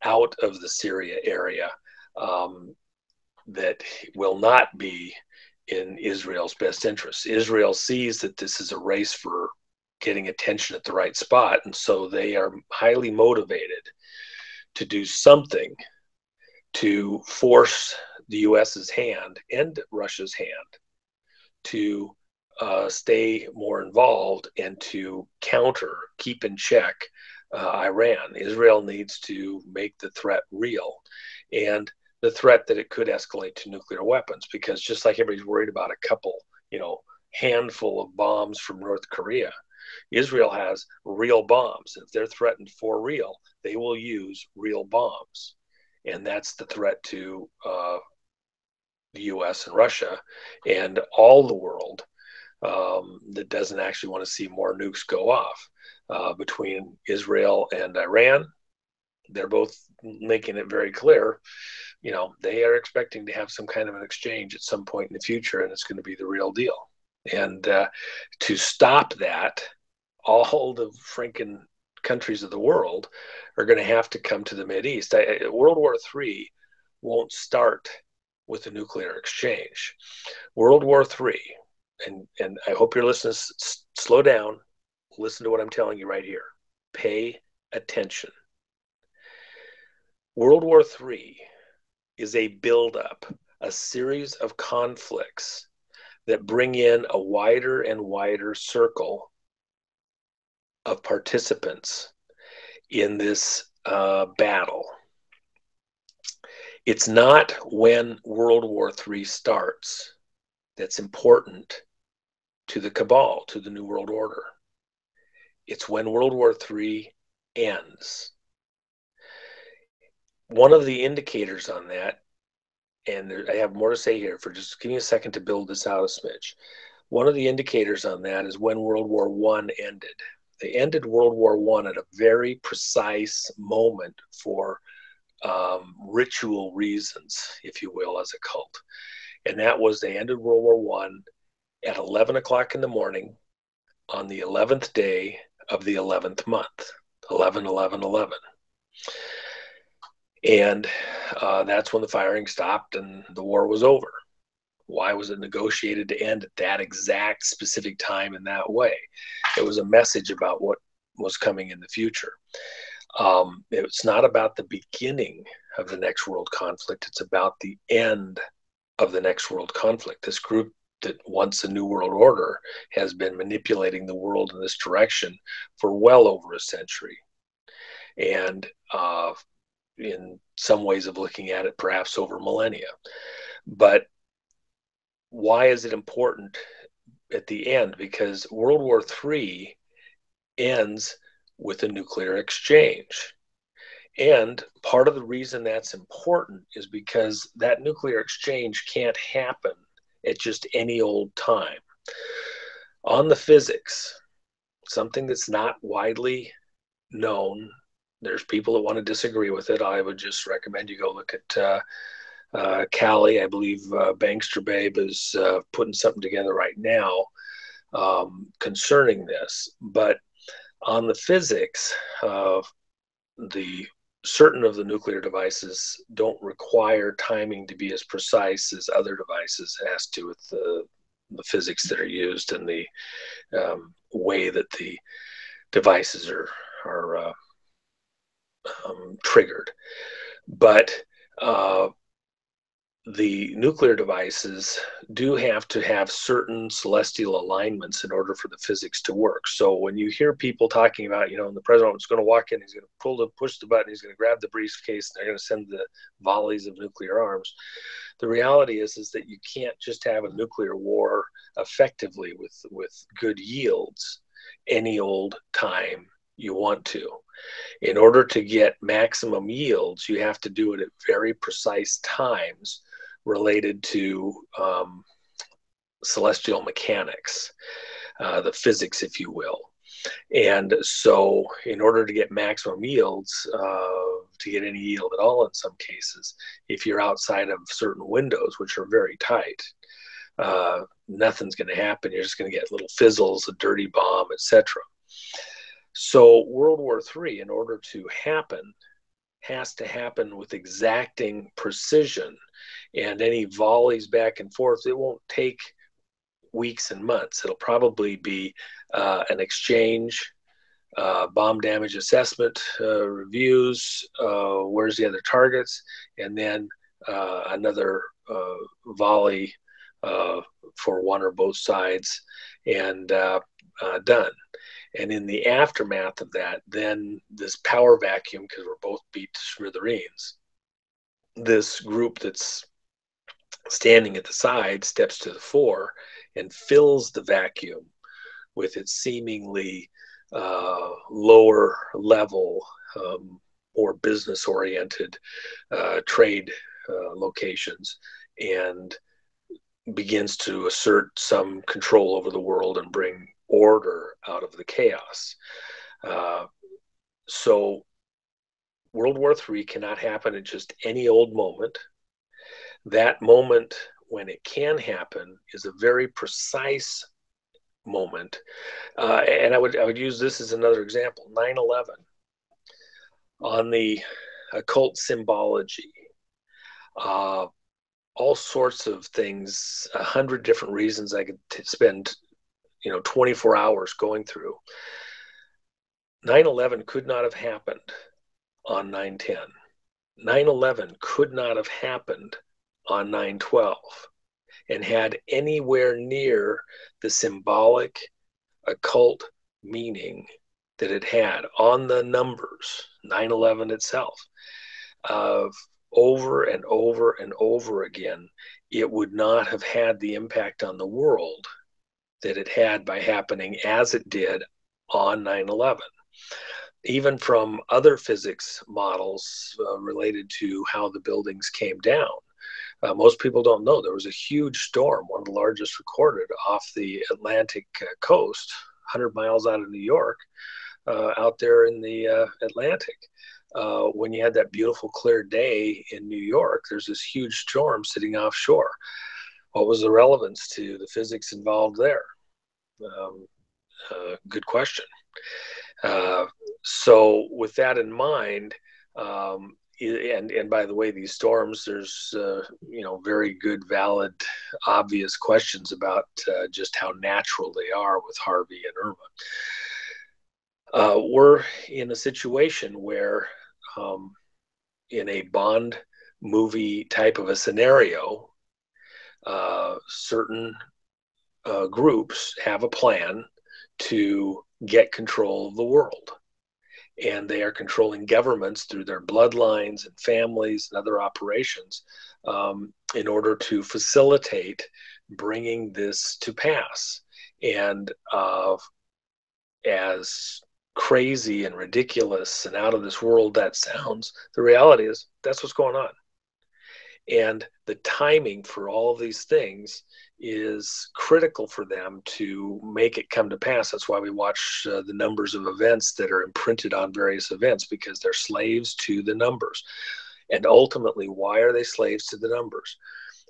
out of the Syria area that will not be in Israel's best interest. Israel sees that this is a race for getting attention at the right spot, and so they are highly motivated to do something to force the US's hand and Russia's hand to stay more involved and to keep in check Iran. Israel needs to make the threat real, and the threat that it could escalate to nuclear weapons, because just like everybody's worried about a couple, handful of bombs from North Korea, Israel has real bombs. If they're threatened for real, they will use real bombs. And that's the threat to the US and Russia and all the world that doesn't actually want to see more nukes go off. Between Israel and Iran, they're both making it very clear, they are expecting to have some kind of an exchange at some point in the future, and it's going to be the real deal. And to stop that, all the freaking countries of the world are going to have to come to the Mideast. World War III won't start with a nuclear exchange. World War III, and I hope your listeners slow down, listen to what I'm telling you right here. Pay attention. World War III is a buildup, a series of conflicts that bring in a wider and wider circle of participants in this battle. It's not when World War III starts that's important to the cabal, to the New World Order. It's when World War III ends. One of the indicators on that, and I have more to say here, for just give me a second to build this out a smidge. One of the indicators on that is when World War I ended. They ended World War I at a very precise moment for ritual reasons, if you will, as a cult. And that was they ended World War I at 11 o'clock in the morning on the 11th day of the 11th month, 11/11/11. And that's when the firing stopped and the war was over. Why was it negotiated to end at that exact specific time in that way? It was a message about what was coming in the future. It's not about the beginning of the next world conflict. It's about the end of the next world conflict. This group that wants a new world order has been manipulating the world in this direction for well over a century. And in some ways of looking at it, perhaps over millennia. But why is it important at the end? Because World War III ends with a nuclear exchange. And part of the reason that's important is because that nuclear exchange can't happen at just any old time. On the physics, something that's not widely known, there's people that want to disagree with it. I would just recommend you go look at Cali. I believe Bankster Babe is putting something together right now concerning this. But on the physics, certain of the nuclear devices don't require timing to be as precise as other devices. It has to do with the physics that are used and the way that the devices are triggered. But the nuclear devices do have to have certain celestial alignments in order for the physics to work. So when you hear people talking about, the president's going to walk in, he's going to push the button, he's going to grab the briefcase, and they're going to send the volleys of nuclear arms. The reality is that you can't just have a nuclear war effectively with good yields any old time you want to. In order to get maximum yields, you have to do it at very precise times related to celestial mechanics, the physics, if you will. And so in order to get maximum yields, to get any yield at all in some cases, if you're outside of certain windows, which are very tight, nothing's going to happen. You're just going to get little fizzles, a dirty bomb, etc. So World War III, in order to happen, has to happen with exacting precision. And any volleys back and forth, it won't take weeks and months. It'll probably be an exchange, bomb damage assessment, reviews, where's the other targets, and then another volley for one or both sides, and done. And in the aftermath of that, then this power vacuum, because we're both beat to smithereens, this group that's standing at the side steps to the fore and fills the vacuum with its seemingly lower level, more business oriented trade locations, and begins to assert some control over the world and bring order out of the chaos. So World War III cannot happen at just any old moment. That moment, when it can happen, is a very precise moment. And I would use this as another example. 9/11, on the occult symbology, all sorts of things, 100 different reasons I could spend 24 hours going through. 9/11 could not have happened on 9/10. 9/11 could not have happened on 9/12 and had anywhere near the symbolic occult meaning that it had on the numbers, 9/11 itself. Over and over and over again, it would not have had the impact on the world that it had by happening as it did on 9/11. Even from other physics models related to how the buildings came down, most people don't know there was a huge storm, one of the largest recorded, off the Atlantic coast, 100 miles out of New York, out there in the Atlantic. When you had that beautiful clear day in New York, there's this huge storm sitting offshore. What was the relevance to the physics involved there? Good question. So with that in mind, and by the way, these storms, there's very good, valid, obvious questions about just how natural they are with Harvey and Irma. We're in a situation where, in a Bond movie type of a scenario, certain groups have a plan to get control of the world. And they are controlling governments through their bloodlines and families and other operations, in order to facilitate bringing this to pass. And as crazy and ridiculous and out of this world that sounds, the reality is that's what's going on. And the timing for all of these things is critical for them to make it come to pass. That's why we watch the numbers of events that are imprinted on various events, because they're slaves to the numbers. And ultimately, why are they slaves to the numbers?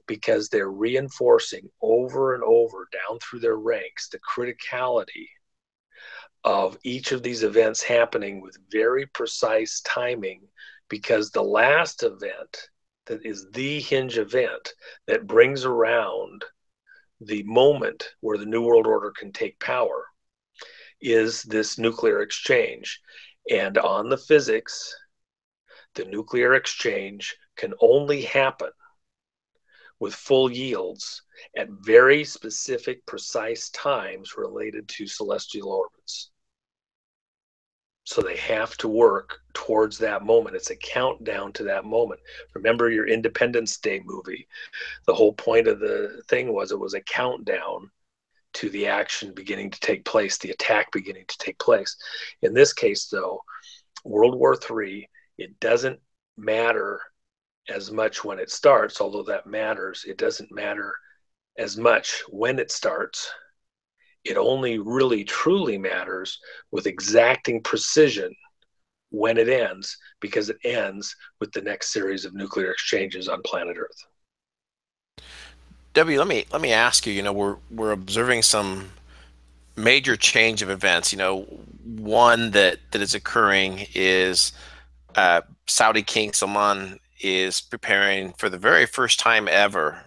Because they're reinforcing over and over down through their ranks the criticality of each of these events happening with very precise timing, because the last event that is the hinge event that brings around the moment where the New World Order can take power is this nuclear exchange. And on the physics, the nuclear exchange can only happen with full yields at very specific, precise times related to celestial orbits. So they have to work towards that moment. It's a countdown to that moment. Remember your Independence Day movie. The whole point of the thing was it was a countdown to the action beginning to take place, the attack beginning to take place. In this case, though, World War III, it doesn't matter as much when it starts, although that matters. It doesn't matter as much when it starts. It only really truly matters with exacting precision when it ends, because it ends with the next series of nuclear exchanges on planet Earth. W, let me ask you, we're observing some major change of events. One that is occurring is Saudi King Salman is preparing for the very first time ever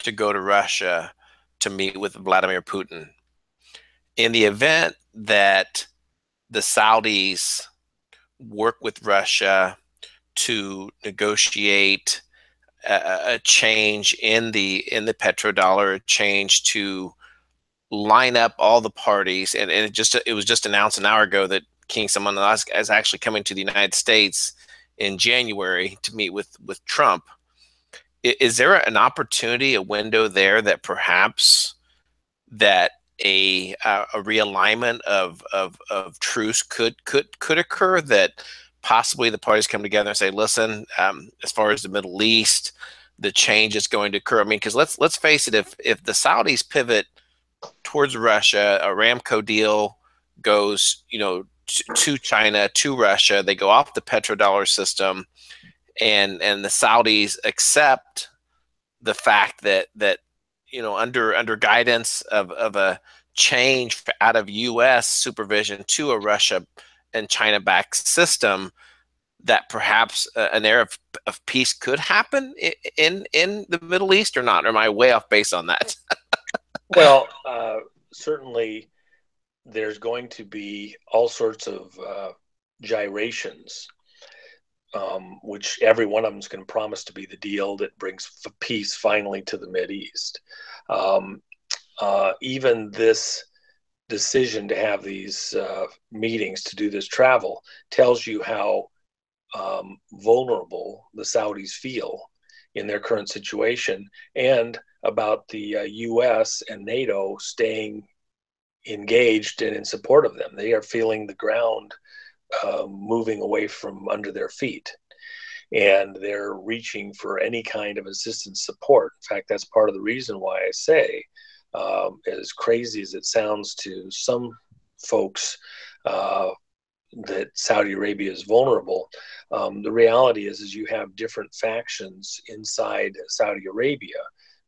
to go to Russia to meet with Vladimir Putin. In the event that the Saudis work with Russia to negotiate a change in the petrodollar, a change to line up all the parties, and it was just announced an hour ago that King Salman is actually coming to the United States in January to meet with Trump. Is there an opportunity, a window there that perhaps that a realignment of truce could occur, that possibly the parties come together and say, listen, as far as the Middle East, the change is going to occur. I mean, because let's face it, if the Saudis pivot towards Russia, Aramco deal goes, to China, to Russia, they go off the petrodollar system, and the Saudis accept the fact that under guidance of a change out of U.S. supervision to a Russia and China backed system, that perhaps an era of peace could happen in the Middle East, or not? Or am I way off base on that? Well, certainly there's going to be all sorts of gyrations, which every one of them is going to promise to be the deal that brings peace finally to the Mideast. Even this decision to have these meetings, to do this travel, tells you how vulnerable the Saudis feel in their current situation, and about the U.S. and NATO staying engaged and in support of them. They are feeling the ground moving away from under their feet, and they're reaching for any kind of assistance support. In fact, that's part of the reason why I say, as crazy as it sounds to some folks, that Saudi Arabia is vulnerable. The reality is you have different factions inside Saudi Arabia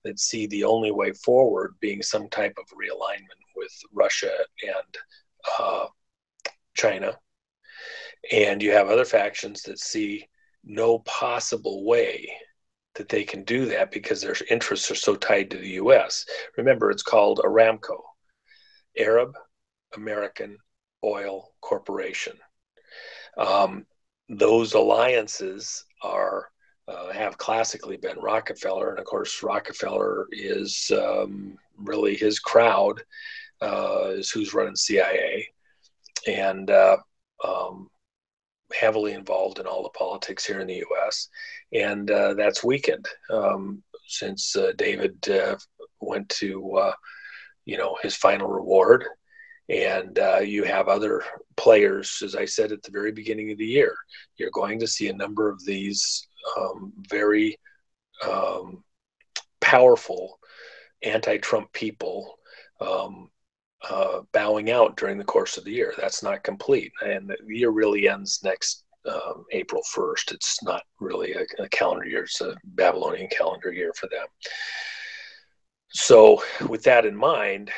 that see the only way forward being some type of realignment with Russia and China. And you have other factions that see no possible way that they can do that because their interests are so tied to the U.S. Remember, it's called Aramco, Arab American Oil Corporation. Those alliances have classically been Rockefeller, and of course Rockefeller is really his crowd is who's running CIA, and heavily involved in all the politics here in the U.S. And that's weakened since David went to his final reward. And you have other players, as I said at the very beginning of the year. You're going to see a number of these very powerful anti-Trump people bowing out during the course of the year. That's not complete. And the year really ends next April 1st. It's not really a calendar year. It's a Babylonian calendar year for them. So with that in mind,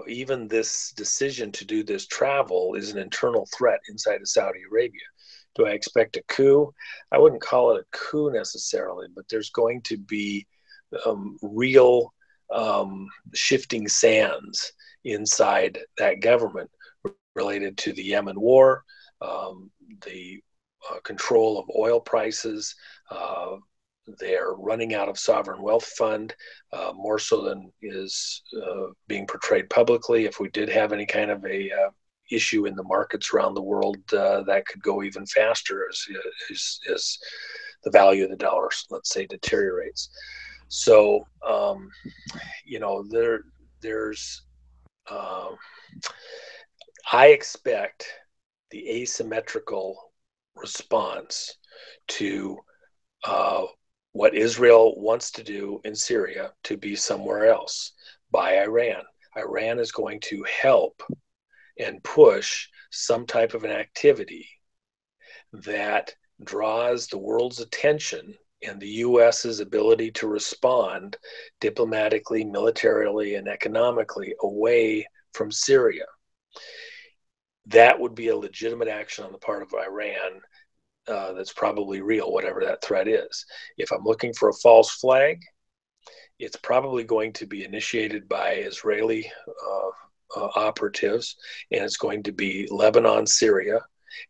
even this decision to do this travel is an internal threat inside of Saudi Arabia. Do I expect a coup? I wouldn't call it a coup necessarily, but there's going to be real shifting sands inside that government related to the Yemen war, the control of oil prices. They're running out of sovereign wealth fund, more so than is being portrayed publicly. If we did have any kind of a issue in the markets around the world, that could go even faster as the value of the dollar, let's say, deteriorates. So, there's I expect the asymmetrical response to what Israel wants to do in Syria to be somewhere else by Iran. Iran is going to help and push some type of an activity that draws the world's attention and the US's ability to respond diplomatically, militarily, and economically away from Syria. That would be a legitimate action on the part of Iran that's probably real, whatever that threat is. If I'm looking for a false flag, it's probably going to be initiated by Israeli operatives, and it's going to be Lebanon, Syria,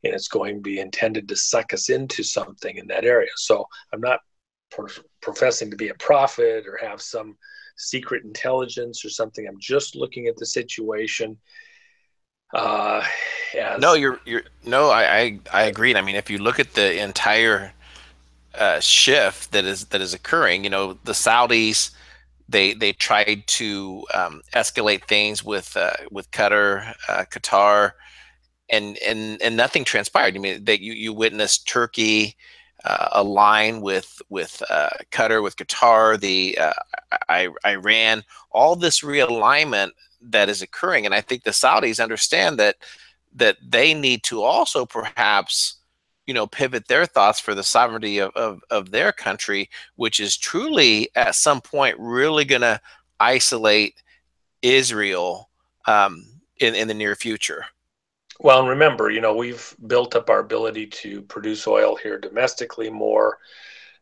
and it's going to be intended to suck us into something in that area. So I'm not professing to be a prophet or have some secret intelligence or something. I'm just looking at the situation No, as you're no, I agree. I mean, if you look at the entire shift that is occurring, the Saudis, they tried to escalate things with Qatar, and nothing transpired. I mean, that you witnessed Turkey align with Qatar, with Qatar, the Iran, all this realignment that is occurring, and I think the Saudis understand that they need to also perhaps pivot their thoughts for the sovereignty of their country, which is truly at some point really going to isolate Israel in the near future. well. And remember, we've built up our ability to produce oil here domestically more.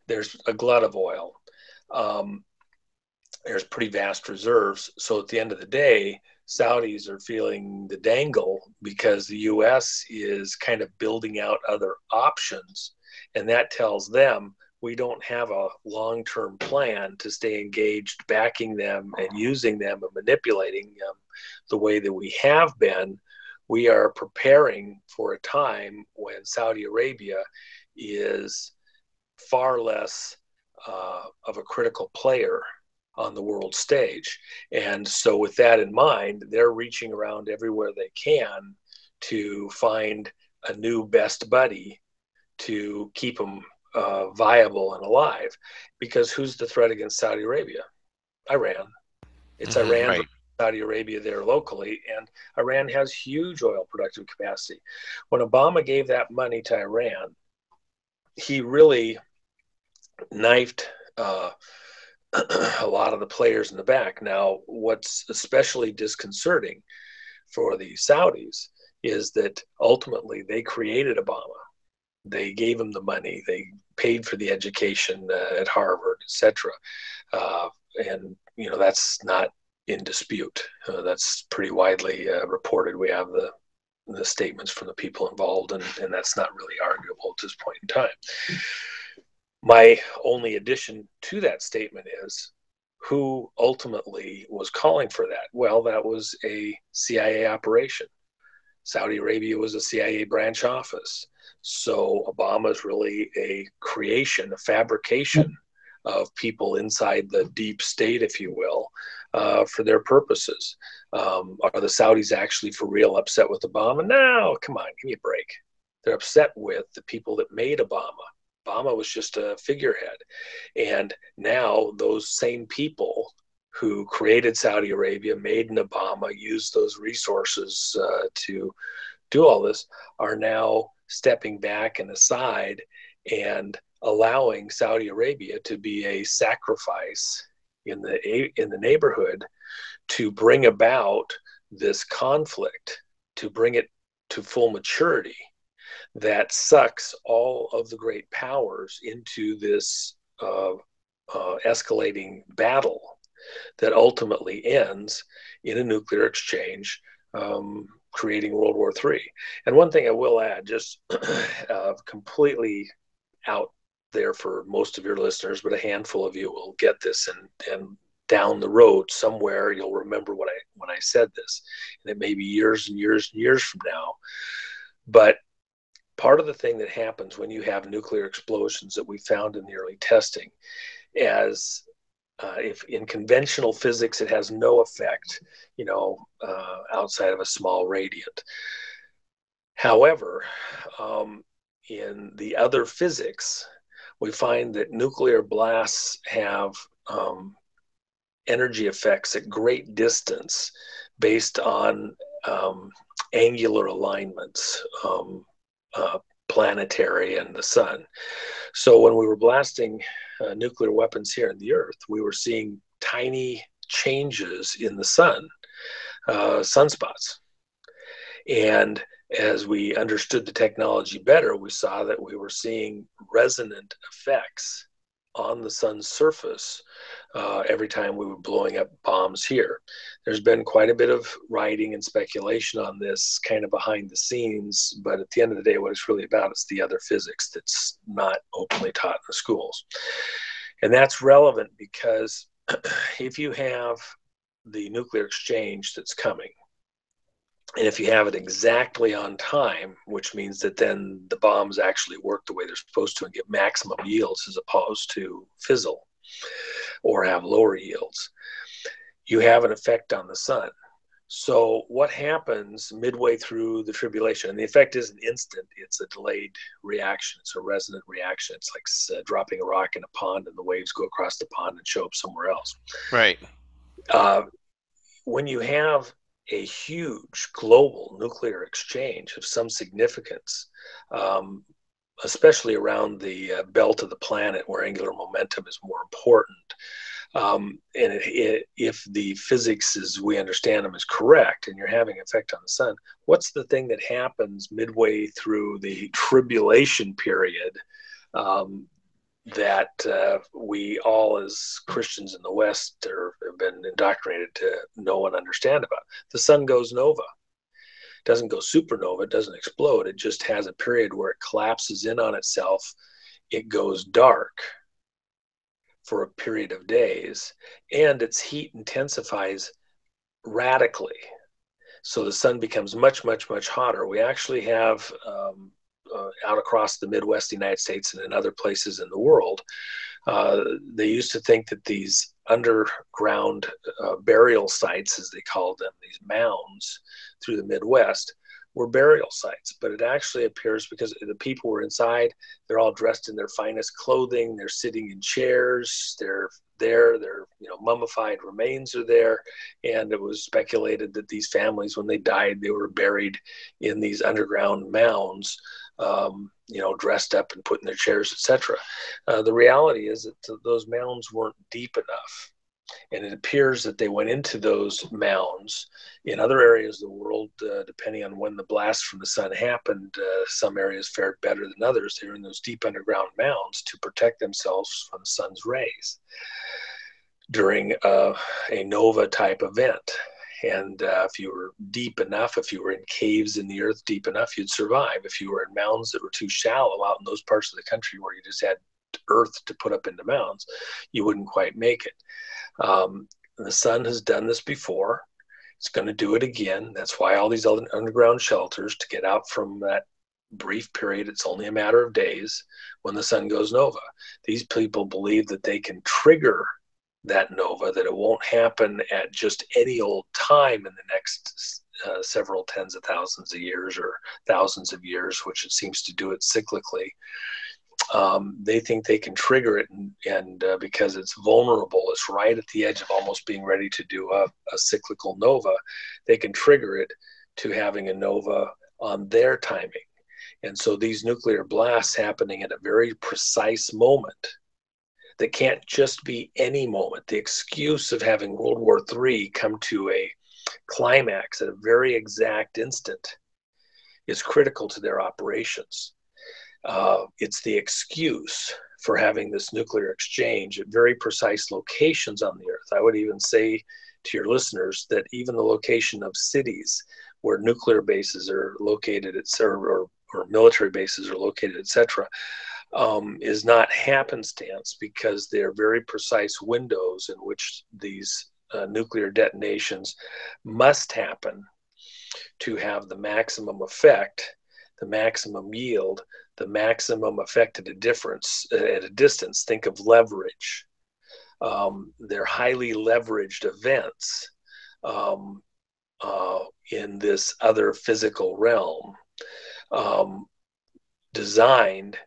There's a glut of oil. Um, there's pretty vast reserves. So at the end of the day, Saudis are feeling the dangle because the US is kind of building out other options. And that tells them we don't have a long term plan to stay engaged, backing them and using them and manipulating them the way that we have been. We are preparing for a time when Saudi Arabia is far less of a critical player on the world stage. And so, with that in mind, they're reaching around everywhere they can to find a new best buddy to keep them viable and alive. Because who's the threat against Saudi Arabia? Iran. It's Iran versus Right. Saudi Arabia there locally, and Iran has huge oil productive capacity. When Obama gave that money to Iran, he really knifed a lot of the players in the back. Now, what's especially disconcerting for the Saudis is that ultimately they created Obama. They gave him the money. They paid for the education at Harvard, etc. And that's not in dispute. That's pretty widely reported. We have the statements from the people involved, and that's not really arguable at this point in time. My only addition to that statement is who ultimately was calling for that? Well, that was a CIA operation. Saudi Arabia was a CIA branch office. So Obama is really a creation, a fabrication of people inside the deep state, if you will, for their purposes. Are the Saudis actually for real upset with Obama? No, come on, give me a break. They're upset with the people that made Obama. Obama was just a figurehead. And now those same people who created Saudi Arabia, made an Obama, used those resources to do all this, are now stepping back and aside and allowing Saudi Arabia to be a sacrifice in the neighborhood to bring about this conflict, to bring it to full maturity that sucks all of the great powers into this escalating battle that ultimately ends in a nuclear exchange, creating World War III. And one thing I will add, just completely out there for most of your listeners, but a handful of you will get this, and down the road somewhere you'll remember when I said this, and it may be years and years and years from now. But part of the thing that happens when you have nuclear explosions that we found in the early testing, as if in conventional physics it has no effect, outside of a small radiant. However, in the other physics, we find that nuclear blasts have energy effects at great distance based on angular alignments, planetary and the sun. So when we were blasting nuclear weapons here on the Earth, we were seeing tiny changes in the sun, sunspots. And as we understood the technology better, we saw that we were seeing resonant effects on the sun's surface every time we were blowing up bombs here. There's been quite a bit of writing and speculation on this kind of behind the scenes, but at the end of the day, what it's really about is the other physics that's not openly taught in the schools. And that's relevant because if you have the nuclear exchange that's coming, and if you have it exactly on time, which means that then the bombs actually work the way they're supposed to and get maximum yields as opposed to fizzle or have lower yields, you have an effect on the sun. So what happens midway through the tribulation, and the effect isn't instant, it's a delayed reaction. It's a resonant reaction. It's like dropping a rock in a pond and the waves go across the pond and show up somewhere else. Right. When you have a huge global nuclear exchange of some significance, especially around the belt of the planet where angular momentum is more important. If the physics as we understand them is correct and you're having effect on the sun, what's the thing that happens midway through the tribulation period that we all as Christians in the West have been indoctrinated to know and understand about? The sun goes nova. It doesn't go supernova. It doesn't explode. It just has a period where it collapses in on itself. It goes dark for a period of days, and its heat intensifies radically. So the sun becomes much, much, much hotter. We actually have out across the Midwest United States and in other places in the world, they used to think that these underground burial sites, as they called them, these mounds through the Midwest, were burial sites. But it actually appears because the people were inside, they're all dressed in their finest clothing, they're sitting in chairs, they're there, their mummified remains are there, and it was speculated that these families, when they died, they were buried in these underground mounds, dressed up and put in their chairs, etc. The reality is that those mounds weren't deep enough. And it appears that they went into those mounds in other areas of the world, depending on when the blast from the sun happened. Some areas fared better than others. They were in those deep underground mounds to protect themselves from the sun's rays during a nova type event. And if you were deep enough, if you were in caves in the earth deep enough, you'd survive. If you were in mounds that were too shallow out in those parts of the country where you just had earth to put up into mounds, you wouldn't quite make it. The sun has done this before. It's going to do it again. That's why all these underground shelters, to get out from that brief period, it's only a matter of days when the sun goes nova. These people believe that they can trigger that nova, that it won't happen at just any old time in the next several tens of thousands of years or thousands of years, which it seems to do it cyclically. They think they can trigger it, and because it's vulnerable, it's right at the edge of almost being ready to do a cyclical nova, they can trigger it to having a nova on their timing. And so these nuclear blasts happening at a very precise moment that can't just be any moment. The excuse of having World War III come to a climax at a very exact instant is critical to their operations. It's the excuse for having this nuclear exchange at very precise locations on the earth. I would even say to your listeners that even the location of cities where nuclear bases are located, or military bases are located, etc., is not happenstance, because they're very precise windows in which these nuclear detonations must happen to have the maximum effect, the maximum yield, the maximum effect at a distance. Think of leverage. They're highly leveraged events in this other physical realm, designed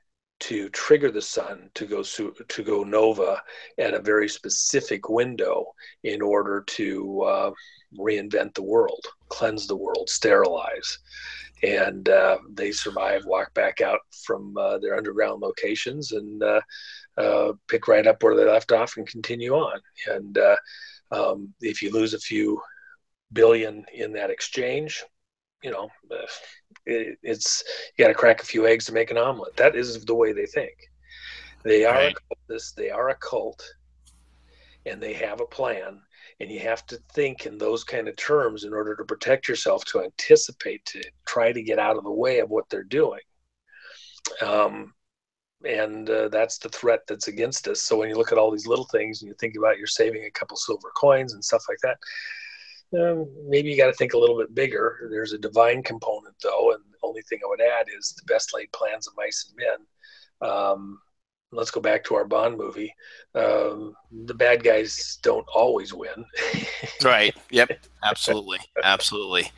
to trigger the sun to go nova at a very specific window in order to reinvent the world, cleanse the world, sterilize. And they survive, walk back out from their underground locations, and pick right up where they left off and continue on. And if you lose a few billion in that exchange, you know, it's you got to crack a few eggs to make an omelet. That is the way they think. They are Right. a cultist, they are a cult, and they have a plan. And you have to think in those kind of terms in order to protect yourself, to anticipate, to try to get out of the way of what they're doing. And that's the threat that's against us. So when you look at all these little things and you think about you're saving a couple silver coins and stuff like that, maybe you got to think a little bit bigger. There's a divine component, though, and the only thing I would add is the best laid plans of mice and men. Let's go back to our Bond movie. The bad guys don't always win. Right. Yep. Absolutely. Absolutely.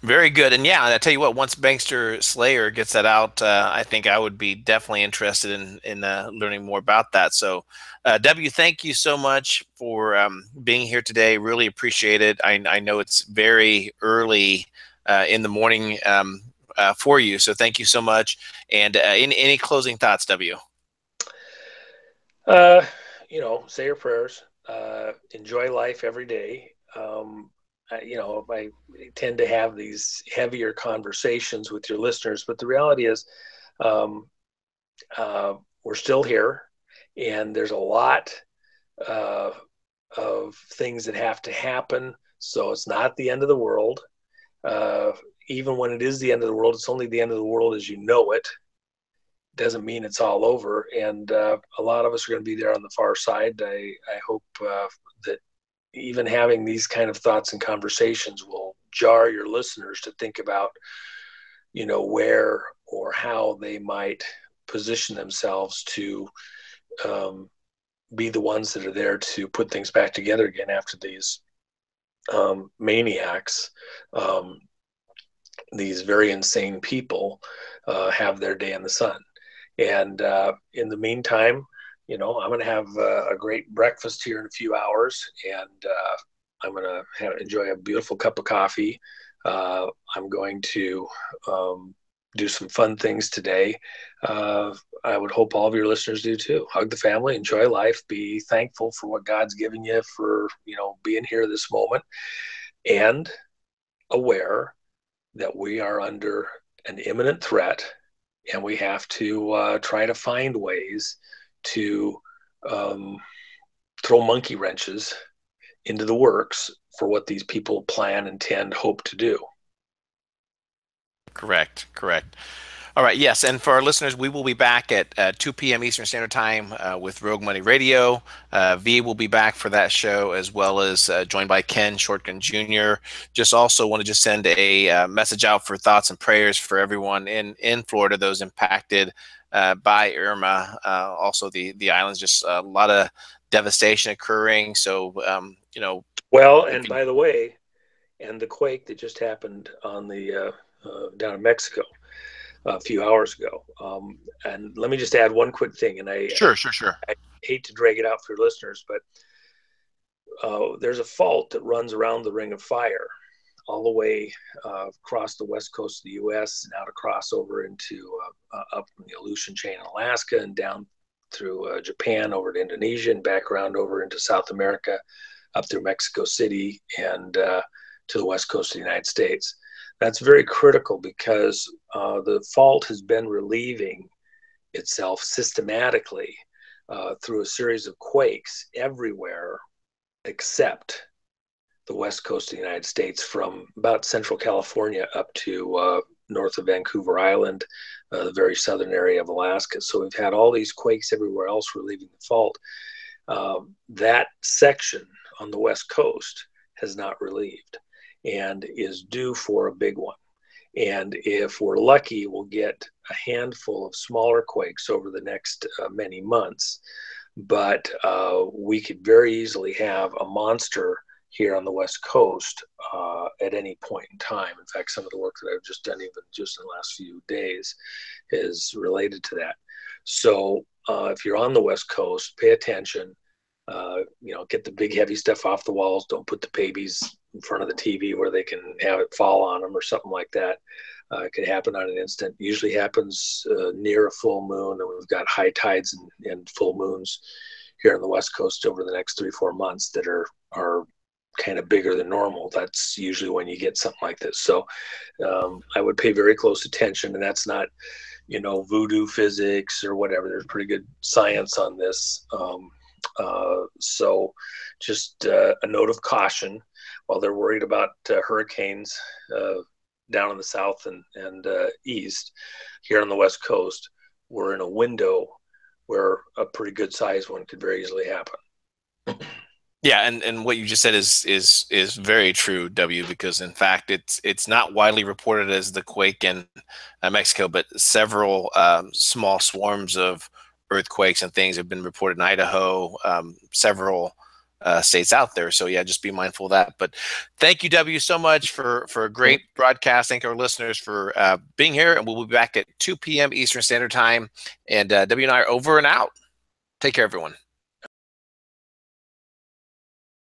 Very good. And yeah, I tell you what, once Bankster Slayer gets that out, I think I would be definitely interested in learning more about that. So, W, thank you so much for being here today. Really appreciate it. I know it's very early in the morning for you, so thank you so much. And any closing thoughts, W? Uh, say your prayers. Enjoy life every day. I tend to have these heavier conversations with your listeners, but the reality is, um, we're still here, and there's a lot uh, of things that have to happen. So it's not the end of the world. Uh, Even when it is the end of the world, it's only the end of the world as you know it. Doesn't mean it's all over. And a lot of us are going to be there on the far side. I hope that even having these kind of thoughts and conversations will jar your listeners to think about, where or how they might position themselves to be the ones that are there to put things back together again after these maniacs, these very insane people have their day in the sun. And in the meantime, I'm going to have a great breakfast here in a few hours, and I'm going to enjoy a beautiful cup of coffee. I'm going to do some fun things today. I would hope all of your listeners do too. Hug the family, enjoy life, be thankful for what God's given you for, being here this moment, and aware that we are under an imminent threat, and we have to try to find ways to um, throw monkey wrenches into the works for what these people plan, intend, hope to do. Correct. Correct. All right. Yes. And for our listeners, we will be back at 2 p.m. Eastern Standard Time with Rogue Money Radio. V will be back for that show, as well as joined by Ken Shortgun Jr. Just also want to just send a message out for thoughts and prayers for everyone in Florida, those impacted by Irma. Also, the islands, just a lot of devastation occurring. So, Well, and by the way, and the quake that just happened on the down in Mexico a few hours ago. And let me just add one quick thing, and sure, sure, sure. I hate to drag it out for your listeners, but there's a fault that runs around the Ring of Fire all the way across the west coast of the U.S. and out across over into up in the Aleutian Chain in Alaska and down through Japan over to Indonesia and back around over into South America, up through Mexico City and to the west coast of the United States. That's very critical because the fault has been relieving itself systematically through a series of quakes everywhere except the west coast of the United States, from about Central California up to north of Vancouver Island, the very southern area of Alaska. So we've had all these quakes everywhere else relieving the fault. That section on the west coast has not relieved and is due for a big one. And if we're lucky, we'll get a handful of smaller quakes over the next many months. But we could very easily have a monster here on the West Coast at any point in time. In fact, some of the work that I've just done, even just in the last few days, is related to that. So if you're on the West Coast, pay attention. Get the big heavy stuff off the walls. Don't put the babies in front of the TV where they can have it fall on them or something like that. It can happen on an instant. Usually happens near a full moon, and we've got high tides and full moons here on the West Coast over the next 3-4 months that are kind of bigger than normal. That's usually when you get something like this. So I would pay very close attention, and that's not voodoo physics or whatever. There's pretty good science on this. So just a note of caution while they're worried about hurricanes down in the south and east. Here on the West Coast, we're in a window where a pretty good sized one could very easily happen. Yeah, and what you just said is very true, W, because in fact it's not widely reported as the quake in Mexico, but several small swarms of earthquakes and things have been reported in Idaho, several states out there. So yeah, just be mindful of that. But thank you, W, so much for a great broadcast. Thank our listeners for being here, and we'll be back at 2 p.m. Eastern Standard Time. And W and I are over and out. Take care, everyone.